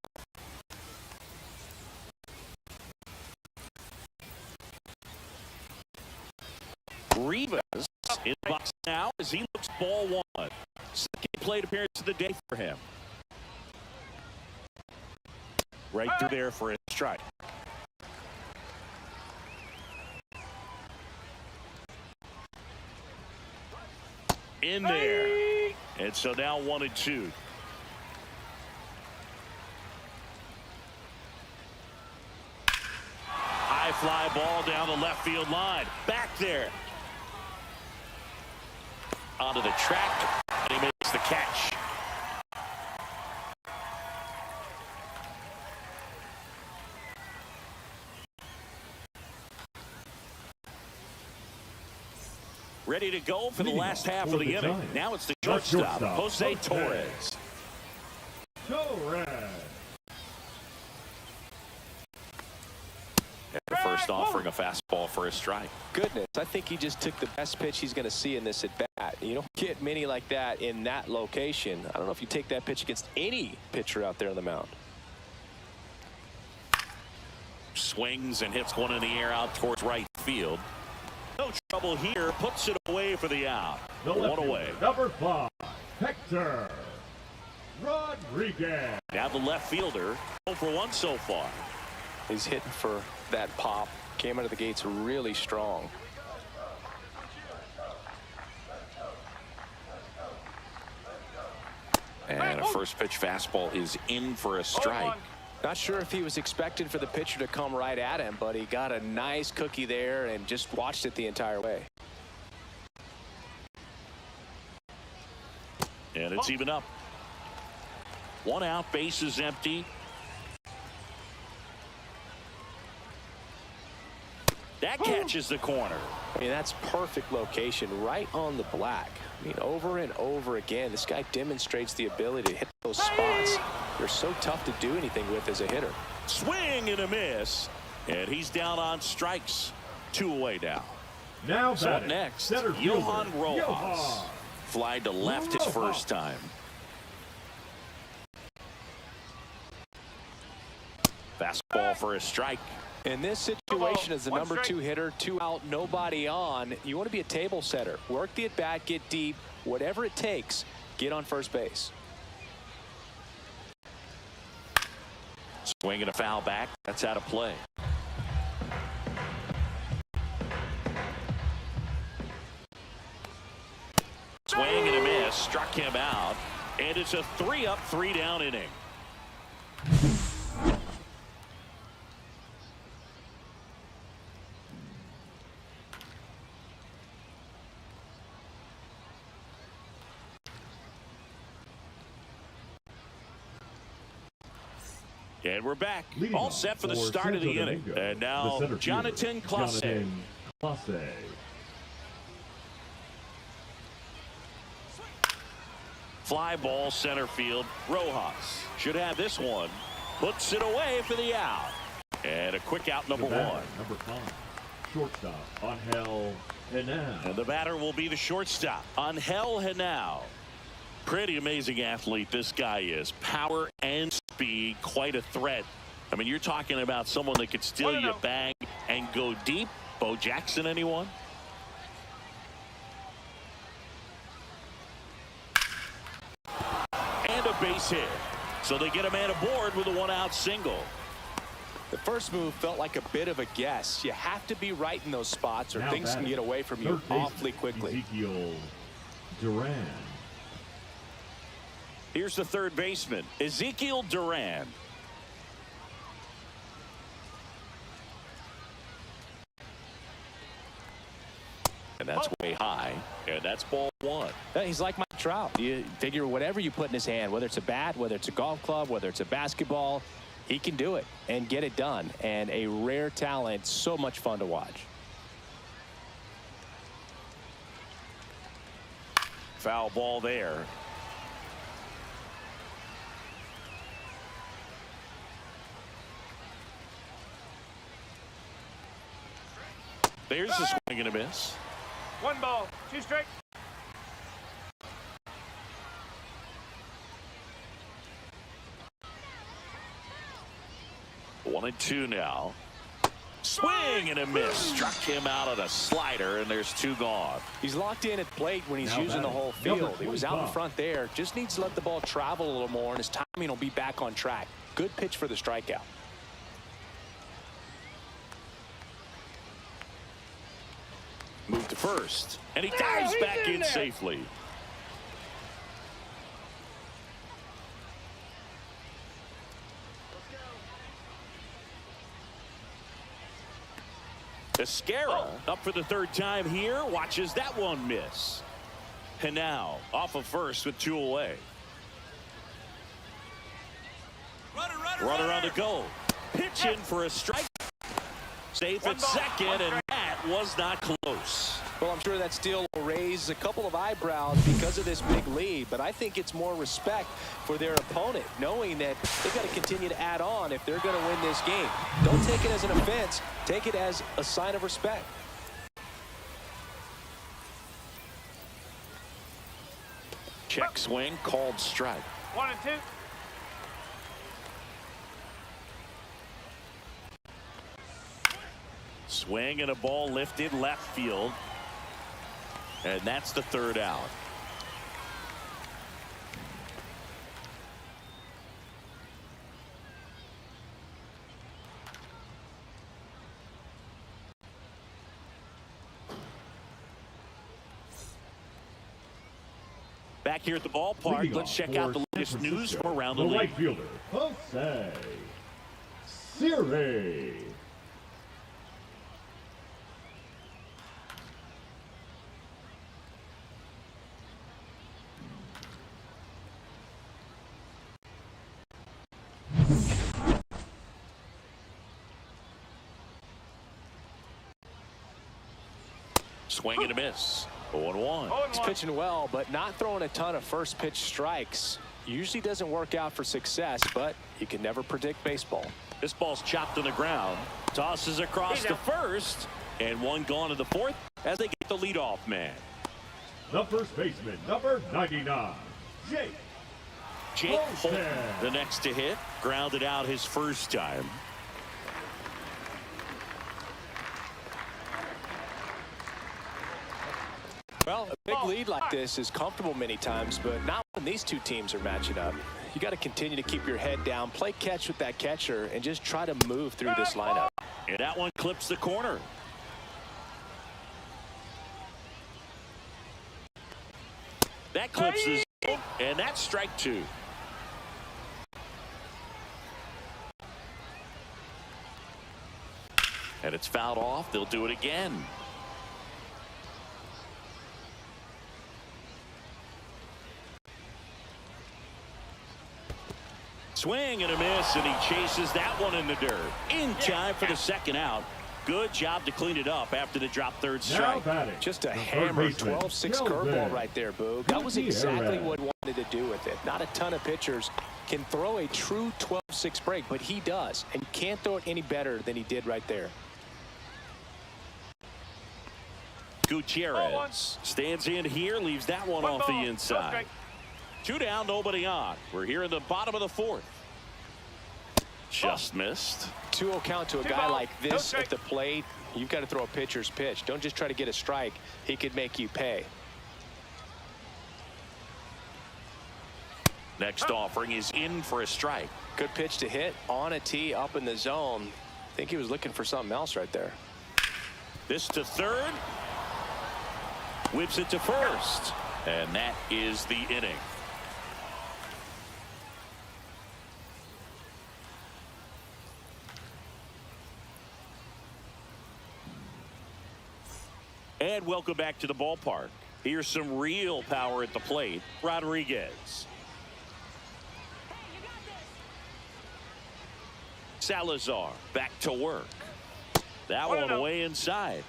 Rivas in the box now as he looks ball one. Second plate appearance of the day for him. Right through there for a strike. In there. And so now 1-2. High fly ball down the left field line. Back there. onto the track, and he makes the catch. Ready to go for the last half of the inning. Now it's the shortstop, Jose Torres. And first offering a fastball for a strike. Goodness, I think he just took the best pitch he's going to see in this at-bat. You don't get many like that in that location. I don't know if you take that pitch against any pitcher out there on the mound. Swings and hits one in the air out towards right field. No trouble here. Puts it away for the out. One away. Number 5, Hector Rodriguez. Now the left fielder, 0 for 1 so far. He's hitting for that pop. Came out of the gates really strong. And a first pitch fastball is in for a strike. Not sure if he was expected for the pitcher to come right at him, but he got a nice cookie there and just watched it the entire way. And it's even up. 1 out, base is empty. That catches the corner. I mean, that's perfect location, right on the black. I mean, over and over again, this guy demonstrates the ability to hit those spots. They're so tough to do anything with as a hitter. Swing and a miss, and he's down on strikes. 2 away now. Now so up next, Johan Rojas. Fly to left his first time. Fastball for a strike. In this situation, as the number 2 hitter, 2 out, nobody on, you want to be a table setter. Work the at-bat, get deep, whatever it takes, get on first base. Swing and a foul back. That's out of play. Swing and a miss. Struck him out. And it's a 3-up, 3-down inning. And we're back. Leading all set for the start of the inning. And now Jonathan Clase. Fly ball center field. Rojas should have this one. Puts it away for the out. And a quick out, number 1. Number 5, shortstop, Angel Henao. And the batter will be the shortstop, Angel Henao. Pretty amazing athlete this guy is. Power and speed, quite a threat. I mean, you're talking about someone that could steal you a bag and go deep. Bo Jackson, anyone? And a base hit. So they get a man aboard with a 1-out single. The first move felt like a bit of a guess. You have to be right in those spots or now things can get away from you awfully quickly. Ezekiel Duran. Here's the third baseman, Ezekiel Duran. And that's way high, and that's ball 1. He's like Mike Trout. You figure whatever you put in his hand, whether it's a bat, whether it's a golf club, whether it's a basketball, he can do it and get it done. And a rare talent, so much fun to watch. Foul ball there. There's the swing and a miss. 1 ball, 2 strikes. One and 2 now. Swing and a miss. Struck him out on a slider, and there's 2 gone. He's locked in at plate when he's using the whole field. He was out in front there. Just needs to let the ball travel a little more, and his timing will be back on track. Good pitch for the strikeout. Move to first, and he dives back in safely. Esquera up for the 3rd time here. Watches that one miss. And now off of first with 2 away. Runner on the go. Pitch in for a strike. Safe at second, and that was not close. Well, I'm sure that steal will raise a couple of eyebrows because of this big lead, but I think it's more respect for their opponent, knowing that they've got to continue to add on if they're going to win this game. Don't take it as an offense. Take it as a sign of respect. Check swing, called strike. 1 and 2. Swing and a ball lifted left field. And that's the 3rd out. Back here at the ballpark, let's check out the latest news from around the league. Right fielder, Jose Siri. Swing and a miss. 0-1. He's pitching well, but not throwing a ton of first pitch strikes. Usually doesn't work out for success, but you can never predict baseball. This ball's chopped on the ground. Tosses across to first. And one gone to the 4th as they get the leadoff man. The first baseman, number 99, Jake Holton, the next to hit. Grounded out his first time. Well, a big lead like this is comfortable many times, but not when these two teams are matching up. You got to continue to keep your head down, play catch with that catcher, and just try to move through this lineup. And that one clips the corner. That clips the zone, and that's strike 2. And it's fouled off. They'll do it again. Swing and a miss, and he chases that one in the dirt. In time for the 2nd out. Good job to clean it up after the drop 3rd strike. Just a hammer 12-6 curveball right there, Boog. That was exactly what he wanted to do with it. Not a ton of pitchers can throw a true 12-6 break, but he does, and can't throw it any better than he did right there. Gutierrez stands in here, leaves that one off the inside. 2 down, nobody on. We're here in the bottom of the 4th. Just missed. 2-0 count to a guy like this at the plate. You've got to throw a pitcher's pitch. Don't just try to get a strike. He could make you pay. Next offering is in for a strike. Good pitch to hit on a tee up in the zone. I think he was looking for something else right there. This to 3rd. Whips it to 1st. And that is the inning. And welcome back to the ballpark. Here's some real power at the plate. Rodriguez. Salazar back to work. That one way inside.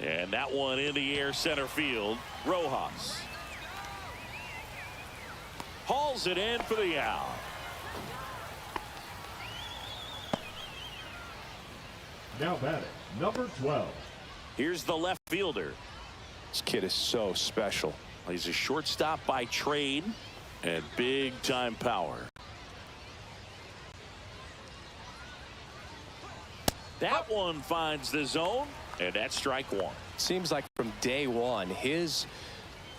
And that one in the air center field. Rojas hauls it in for the out. Now batting, number 12. Here's the left fielder. This kid is so special. He's a shortstop by trade and big time power. That one finds the zone, and that's strike 1. Seems like from day one, his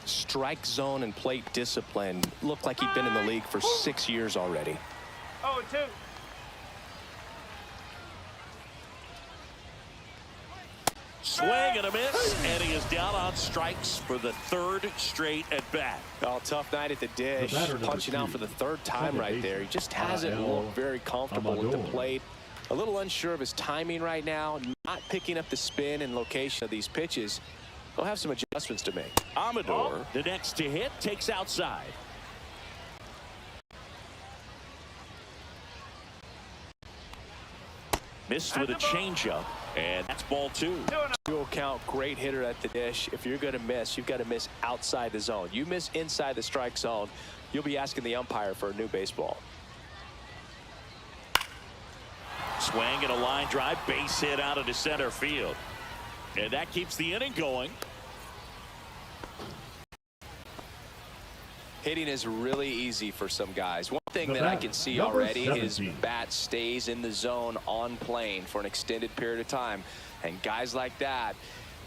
strike zone and plate discipline looked like he'd been in the league for 6 years already. 0-2. Swing and a miss, and he is down on strikes for the third straight at bat. Oh, tough night at the dish, punching out for the third time right there. He just hasn't looked very comfortable at the plate. A little unsure of his timing right now, not picking up the spin and location of these pitches. He'll have some adjustments to make. Amador, the next to hit, takes outside. Missed with a changeup, and that's ball 2. Dual count, great hitter at the dish. If you're going to miss, you've got to miss outside the zone. You miss inside the strike zone, you'll be asking the umpire for a new baseball. Swing and a line drive, base hit out into center field. And that keeps the inning going. Hitting is really easy for some guys. One thing that I can see already, his bat stays in the zone on plane for an extended period of time. And guys like that,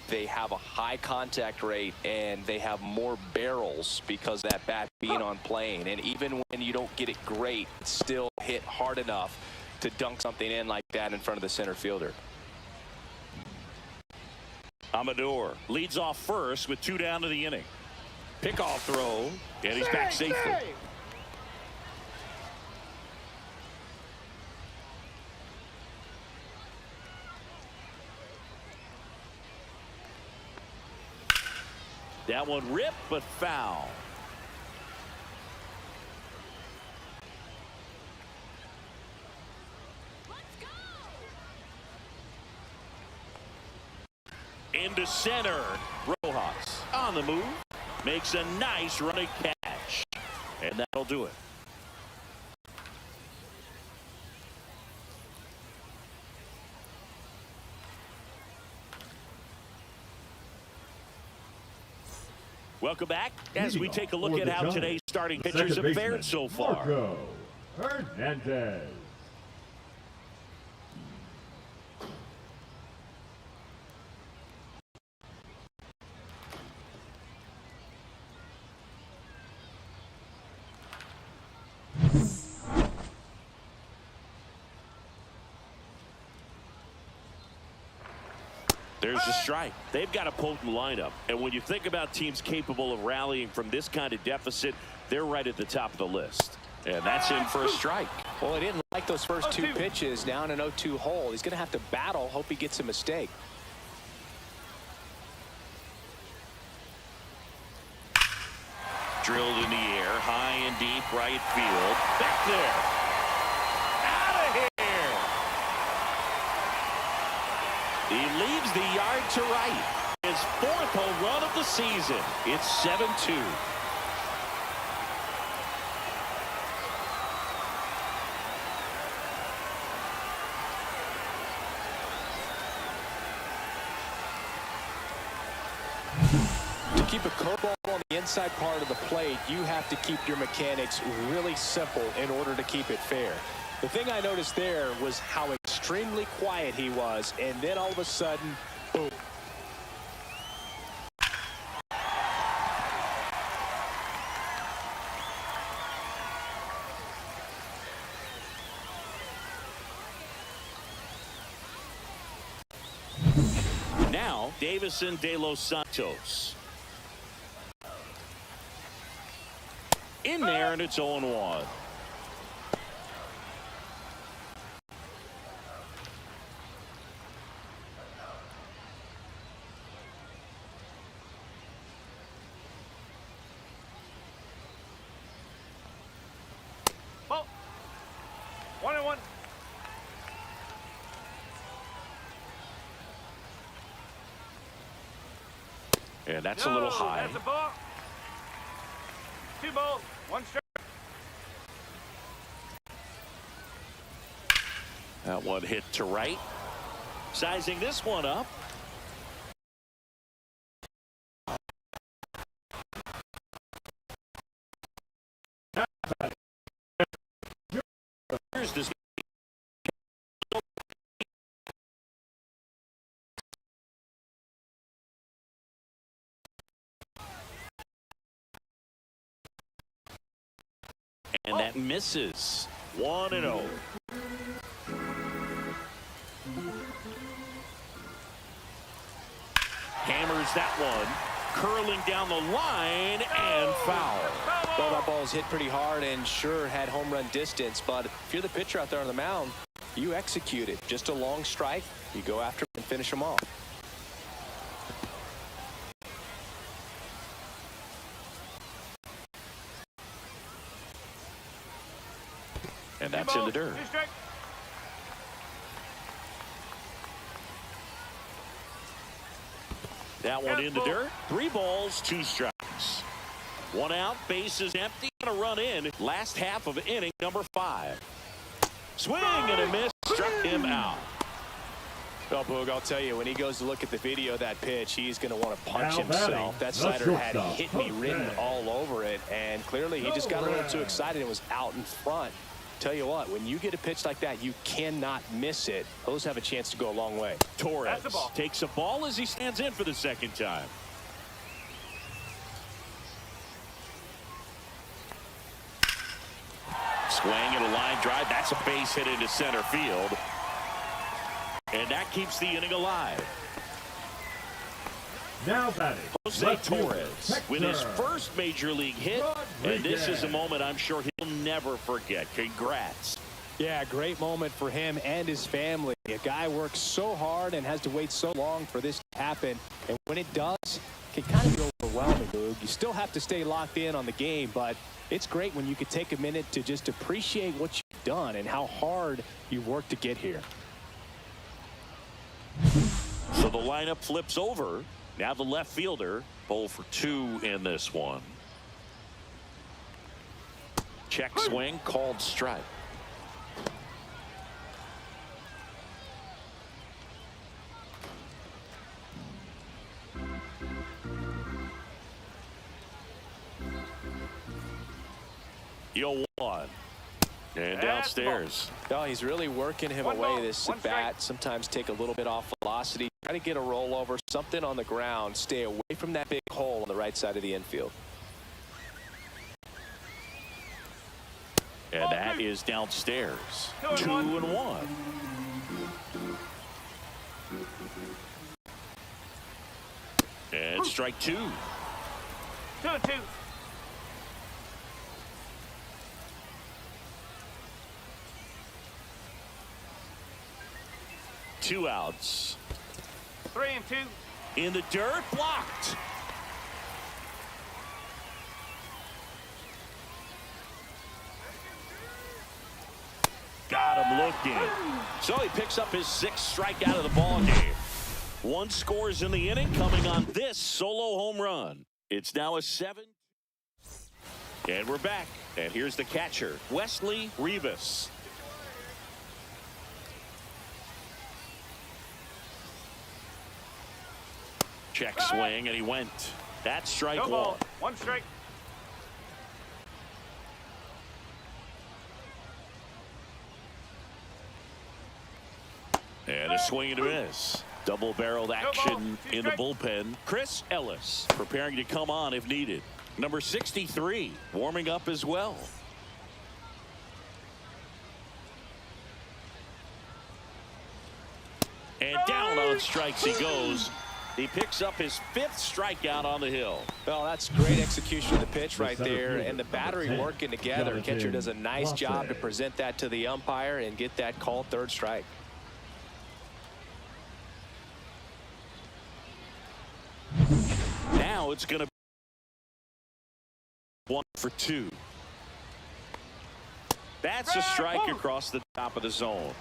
they have a high contact rate and they have more barrels because of that bat being on plane. And even when you don't get it great, it's still hit hard enough to dunk something in like that in front of the center fielder. Amador leads off first with 2 down to the inning. Pickoff throw, and he's back safely. That one ripped, but foul. Into center. Rojas on the move. Makes a nice running catch. And that'll do it. Welcome back as we take a look at how today's starting pitchers have fared so far. Hernandez. There's a strike. They've got a potent lineup. And when you think about teams capable of rallying from this kind of deficit, they're right at the top of the list. And that's in for a strike. Well, he didn't like those first 2 pitches down an 0-2 hole. He's going to have to battle, hope he gets a mistake. Drilled in the air, high and deep right field. Back there. Out of here. He leaves the yard to right. His 4th home run of the season. It's 7-2. To keep a curveball on the inside part of the plate, you have to keep your mechanics really simple in order to keep it fair. The thing I noticed there was how extremely quiet he was, and then all of a sudden, boom. Now, Davison de los Santos. In there, and it's 0-1. Ball. 1-1. And that's a little high. That's a ball. 2 balls, 1 strike. That one hit to right. Sizing this one up. Here's this. And that misses. 1-0. hammers that one, curling down the line and foul. Well, that ball's hit pretty hard and sure had home run distance, but if you're the pitcher out there on the mound, you execute it. Just a long strike, you go after and finish them off. And that's in the dirt. That one in the dirt. 3 balls, 2 strikes. 1 out, bases empty, and a run in. Last half of inning number 5. Swing and a miss, struck him out. Well, Boog, I'll tell you, when he goes to look at the video of that pitch, he's going to want to punch himself. That slider had hit me written all over it, and clearly he just got a little too excited and was out in front. Tell you what, when you get a pitch like that, you cannot miss it. Those have a chance to go a long way. Torres takes a ball as he stands in for the second time. Swing and a line drive. That's a base hit into center field. And that keeps the inning alive. Now batting, Jose Torres with his first major league hit. And this is a moment I'm sure he'll never forget. Congrats. Yeah, great moment for him and his family. A guy works so hard and has to wait so long for this to happen. And when it does, it can kind of be overwhelming, Boog. You still have to stay locked in on the game, but it's great when you can take a minute to just appreciate what you've done and how hard you worked to get here. So the lineup flips over. Now the left fielder, 0 for 2 in this one. Check swing, called strike. Yo, 1. And downstairs. Oh, he's really working him away this at bat. Sometimes take a little bit off velocity. Try to get a rollover, something on the ground. Stay away from that big hole on the right side of the infield. And that is downstairs. 2-1. And strike 2. 2-2. Two outs. 3-2. In the dirt, blocked. Got him looking. So he picks up his 6th strikeout of the ball game. 1 scores in the inning, coming on this solo home run. It's now a 7. And we're back. And here's the catcher, Wesley Rivas. Check swing, and he went. That's strike 1. 1 strike. And a swing and a miss. Double-barreled action in the bullpen. Chris Ellis preparing to come on if needed. Number 63 warming up as well. And down on strikes he goes. He picks up his 5th strikeout on the hill. Well, that's great execution of the pitch right there, and the battery working together. Catcher does a nice job to present that to the umpire and get that called 3rd strike. Now it's going to be 1 for 2. That's a strike across the top of the zone.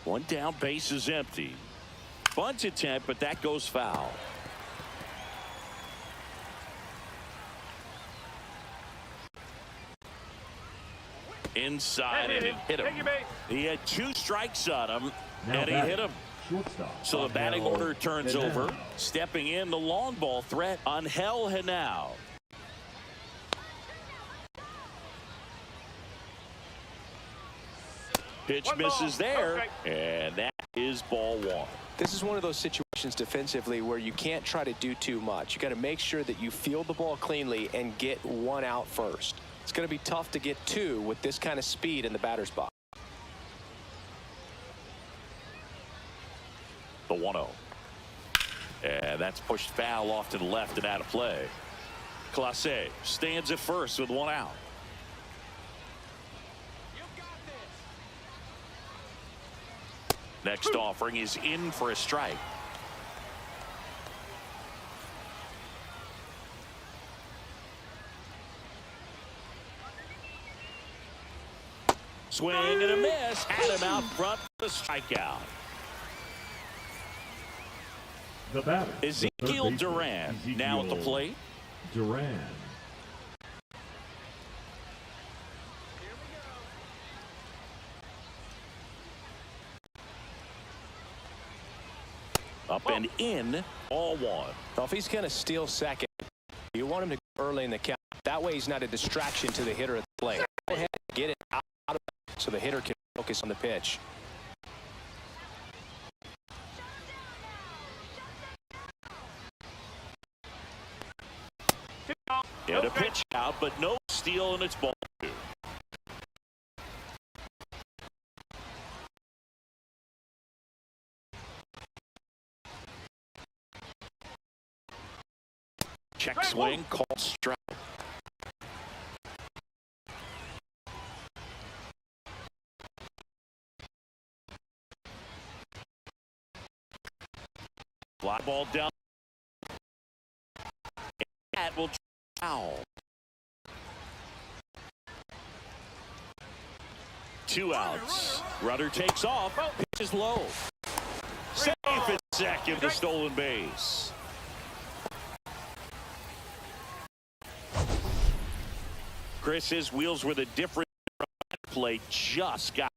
One down, base is empty. Bunt attempt, but that goes foul. Inside and it hit him. He had 2 strikes on him, and he hit him. So the batting order turns over. Stepping in, the long ball threat, Angel Henao. Pitch misses there, and that is ball 1. This is one of those situations defensively where you can't try to do too much. You got to make sure that you field the ball cleanly and get 1 out first. It's going to be tough to get two with this kind of speed in the batter's box. The 1-0. And that's pushed foul off to the left and out of play. Clase stands at first with one out. Next offering is in for a strike. Swing and a miss. Had him out front for the strikeout. The batter, Ezekiel Duran now at the plate. Duran. Up and in, all one. Well, if he's going to steal second, you want him to go early in the count. That way he's not a distraction to the hitter at the plate. Go ahead and get it out of it so the hitter can focus on the pitch. And a pitch out, but no steal, and it's ball two. Check swing, called strike. Fly ball down. That will foul. 2 outs. Rudder takes off. Pitch is low. Safe at second, the stolen base. Chris, his wheels were the difference. Play just got.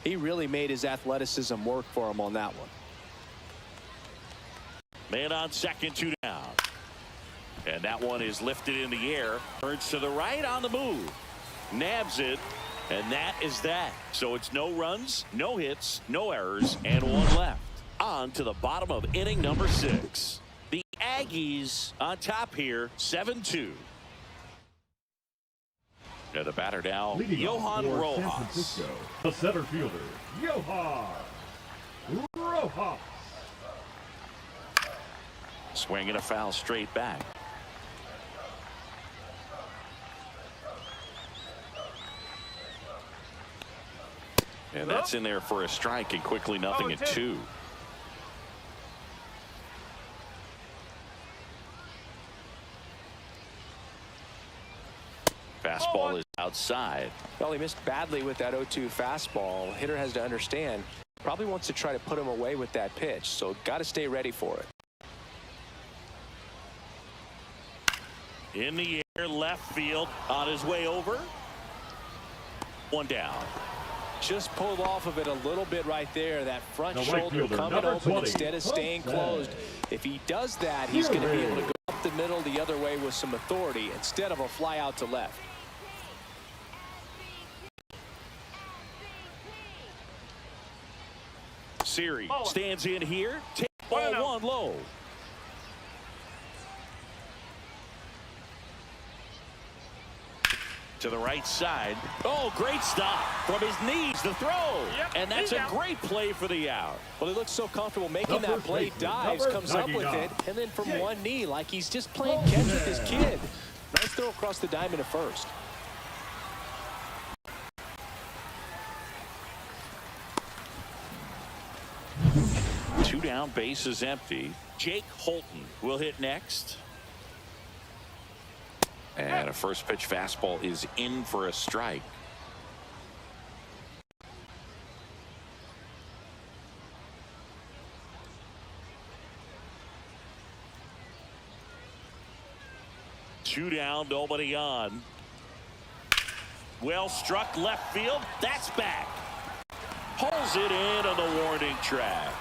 He really made his athleticism work for him on that one. Man on second, 2 down. And that one is lifted in the air. Turns to the right on the move. Nabs it. And that is that. So it's no runs, no hits, no errors, and 1 left. On to the bottom of inning number 6. The Aggies on top here, 7-2. And the batter now, Leading Johan for San Rojas. Francisco, the center fielder, Johan Rojas. Swinging a foul straight back. And that's in there for a strike, and quickly nothing at 2. Fastball is outside. Well, he missed badly with that 0-2 fastball. Hitter has to understand, probably wants to try to put him away with that pitch, so got to stay ready for it. In the air, left field, on his way over. 1 down. Just pulled off of it a little bit right there. That front The right shoulder fielder, coming number open 20, instead of staying closed. If he does that, he's going to be able to go up the middle the other way with some authority instead of a fly out to left. Siri stands in here. Take ball 1 low. To the right side. Oh, great stop from his knees. The throw. And that's a great play for the out. Well, he looks so comfortable making that play. Dives, comes up with it, and then from one knee, like he's just playing catch with his kid. Nice throw across the diamond at first. Two down, base is empty. Jake Holton will hit next. And a first pitch fastball is in for a strike. Two down, nobody on. Well struck left field. That's back. Pulls it in on the warning track.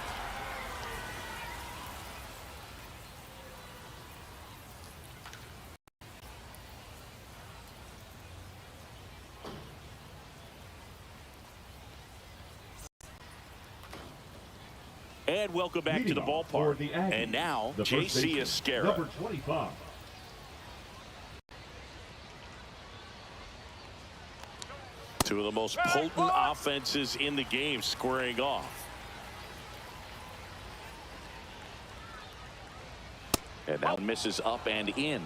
And welcome back to the ballpark. And now, J.C. Esquera. Number 25. Two of the most potent offenses in the game squaring off. And that one misses up and in.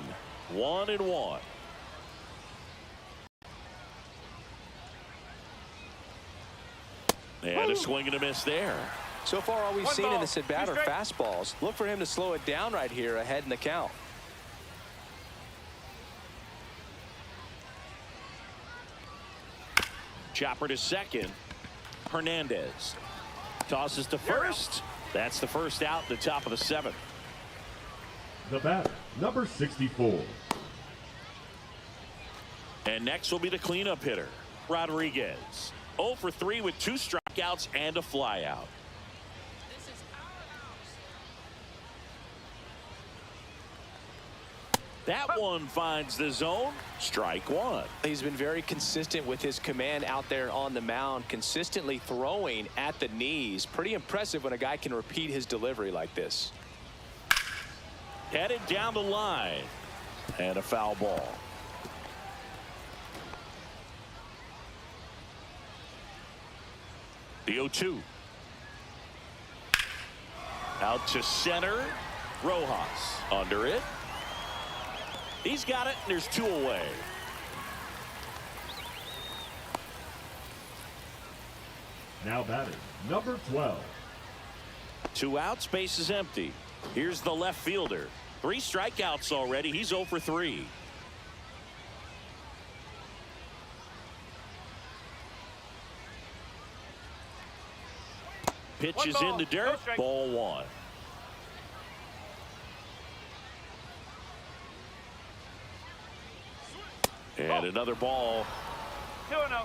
1-1. And a swing and a miss there. So far, all we've seen in this at bat are fastballs. Look for him to slow it down right here ahead in the count. Chopper to second. Hernandez tosses to first. That's the first out, the top of the 7th. The batter, number 64. And next will be the cleanup hitter, Rodriguez. 0 for 3 with 2 strikeouts and a flyout. That one finds the zone. Strike 1. He's been very consistent with his command out there on the mound, consistently throwing at the knees. Pretty impressive when a guy can repeat his delivery like this. Headed down the line. And a foul ball. The 0-2. Out to center. Rojas under it. He's got it, and there's 2 away. Now batting, number 12. 2 outs, base is empty. Here's the left fielder. 3 strikeouts already. He's 0 for 3. Pitch is in the dirt. Ball 1. And another ball. 2-0.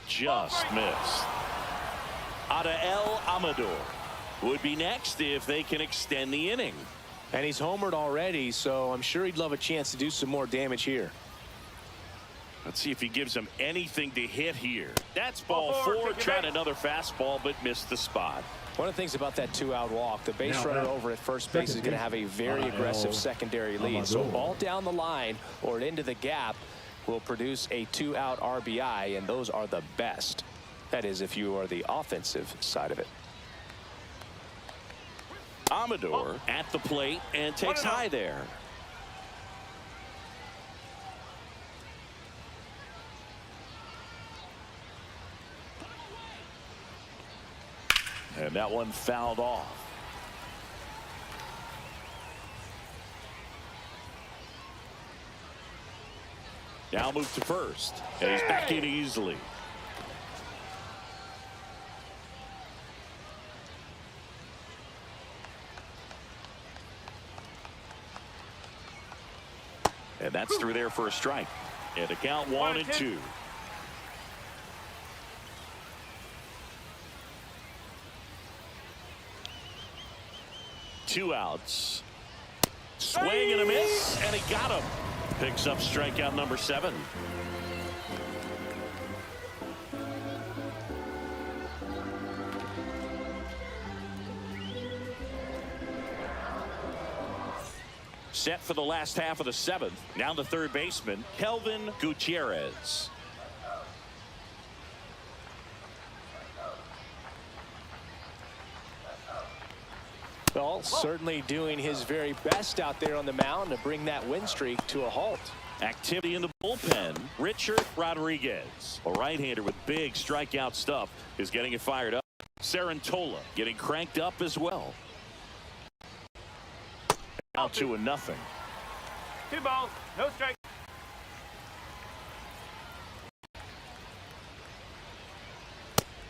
Just missed. Adael Amador would be next if they can extend the inning. And he's homered already, so I'm sure he'd love a chance to do some more damage here. Let's see if he gives them anything to hit here. That's ball 4. Tried another fastball, but missed the spot. One of the things about that 2-out walk, the base runner over at first base is going to have a very aggressive secondary lead. So ball down the line or into the gap will produce a 2-out RBI, and those are the best. That is, if you are the offensive side of it. Amador at the plate and takes high there. And that one fouled off. Now move to first. And he's back in easily. And that's through there for a strike. And a count 1-2. Two outs. Swing and a miss, and he got him. Picks up strikeout number 7. Set for the last half of the 7th. Now the third baseman, Kelvin Gutierrez. Well, certainly doing his very best out there on the mound to bring that win streak to a halt. Activity in the bullpen. Richard Rodriguez, a right-hander with big strikeout stuff, is getting it fired up. Sarantola getting cranked up as well. Out 2-0. 2 balls, no strike.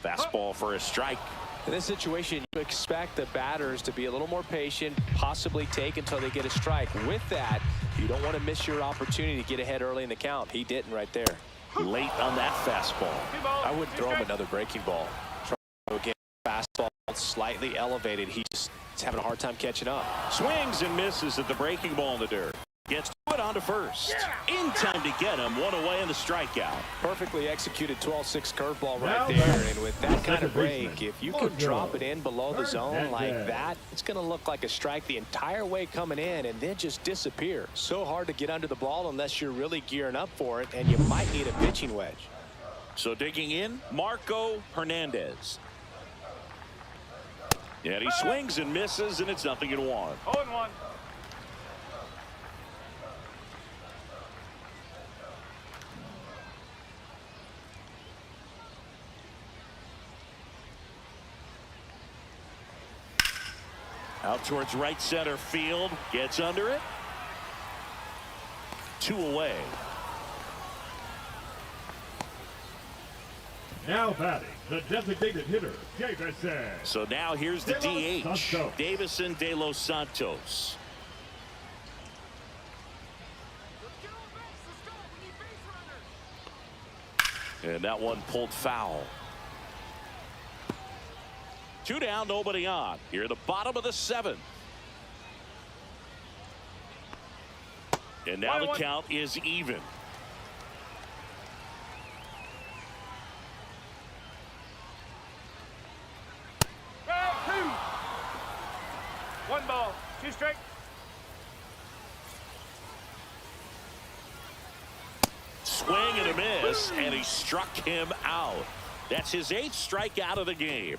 Fastball for a strike. In this situation, you expect the batters to be a little more patient, possibly take until they get a strike. With that, you don't want to miss your opportunity to get ahead early in the count. He didn't right there. Late on that fastball. I wouldn't throw him another breaking ball. Try again. Fastball slightly elevated. He's just having a hard time catching up. Swings and misses at the breaking ball in the dirt. Gets it on to first. In time to get him. One away in the strikeout. Perfectly executed 12-6 curveball right there. And with that kind of break, if you can drop it in below the zone like that, it's going to look like a strike the entire way coming in and then just disappear. So hard to get under the ball unless you're really gearing up for it, and you might need a pitching wedge. So digging in, Marco Hernandez. And he swings and misses, and it's 0-1. 0-1. Out towards right center field. Gets under it. 2 away. Now batting, the designated hitter, Davison. So now here's the De Los DH, Santos. Davison De Los Santos. And that one pulled foul. 2 down, nobody on. Here at the bottom of the 7th. And now the count is even. One ball, 2 strikes. Swing and a miss, and he struck him out. That's his 8th strikeout of the game.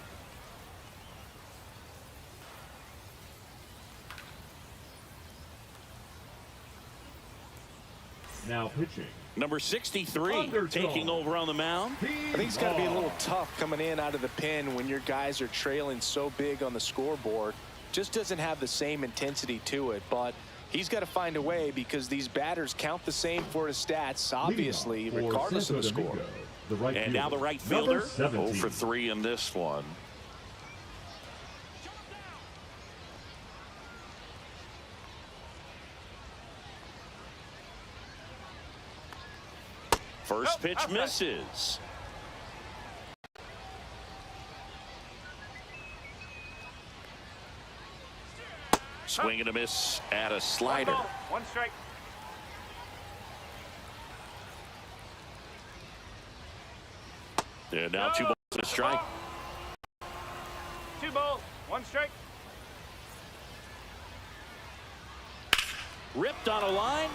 Now pitching. Number 63 Underdog. taking over on the mound. I think it's got to be a little tough coming in out of the pen when your guys are trailing so big on the scoreboard. Just doesn't have the same intensity to it, but he's got to find a way because these batters count the same for his stats, obviously, regardless of the score. And now the right fielder, 0 for 3 in this one. First pitch misses. Swing and a miss at a slider. 1 strike. And now 2 balls and a strike. 2 balls, 1 strike. Ripped on a line.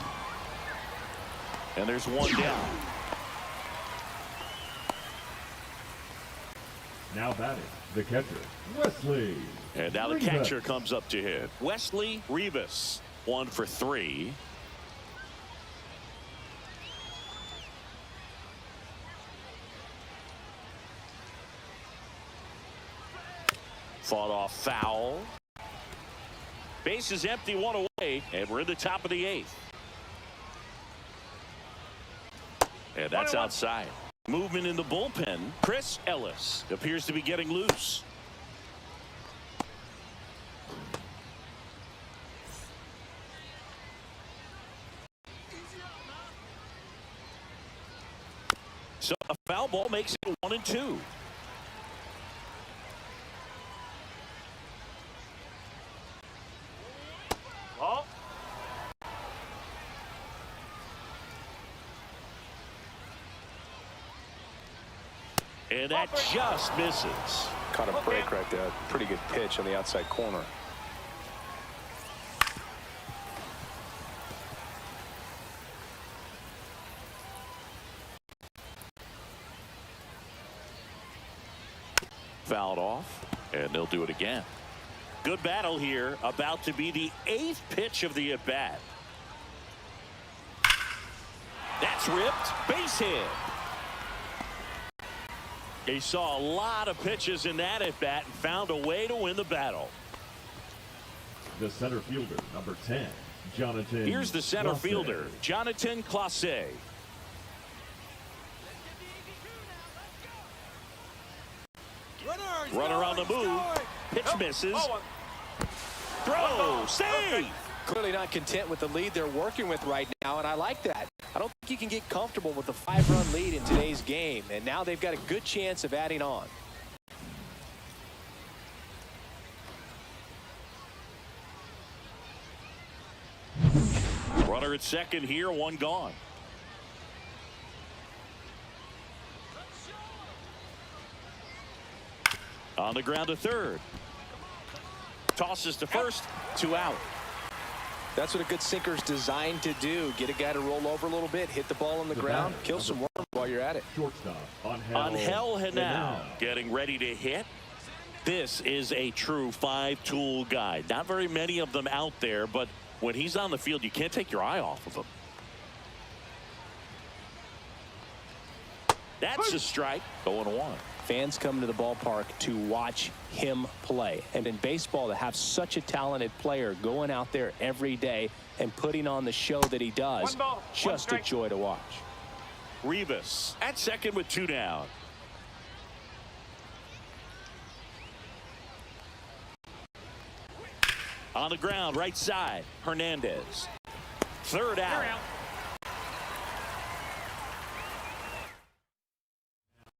And there's 1 down. Now batting, the catcher, Wesley. And now the Rivas. catcher comes up to hit. Wesley Rivas, 1 for 3. Fought off foul. Base is empty, 1 away, and we're in the top of the 8th. And that's outside. Movement in the bullpen. Chris Ellis appears to be getting loose. So a foul ball makes it 1-2. Ball. And that just misses. Caught a break right there. Pretty good pitch on the outside corner. Fouled off, and they'll do it again. Good battle here. About to be the 8th pitch of the at-bat. That's ripped. Base hit. He saw a lot of pitches in that at-bat and found a way to win the battle. The center fielder, number 10, Jonathan. Here's the center Clase. fielder, Jonathan Clase. Runner on the move. Pitch misses. Throw. Save. Clearly not content with the lead they're working with right now, and I like that. I don't think you can get comfortable with a 5-run lead in today's game, and now they've got a good chance of adding on. Runner at second here, one gone. On the ground to third. Tosses to first, 2 out. That's what a good sinker is designed to do. Get a guy to roll over a little bit, hit the ball on the ground, kill some worm while you're at it. Shortstop, Angel Henao getting ready to hit. This is a true 5-tool guy. Not very many of them out there, but when he's on the field, you can't take your eye off of him. That's a strike. 0-1. Fans come to the ballpark to watch him play. And in baseball, to have such a talented player going out there every day and putting on the show that he does, just a joy to watch. Rivas at second with 2 down. On the ground, right side, Hernandez. 3rd out.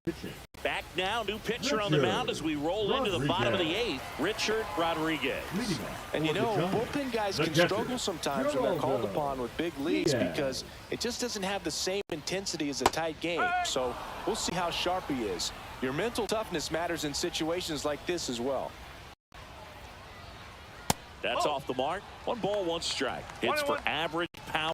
pitching. Back now, new pitcher on the mound as we roll into the bottom of the 8th, Richard Rodriguez. And you know, bullpen guys can struggle sometimes when they're called upon with big leads because it just doesn't have the same intensity as a tight game. So we'll see how sharp he is. Your mental toughness matters in situations like this as well. That's off the mark. 1 ball, 1 strike. Hits for average power.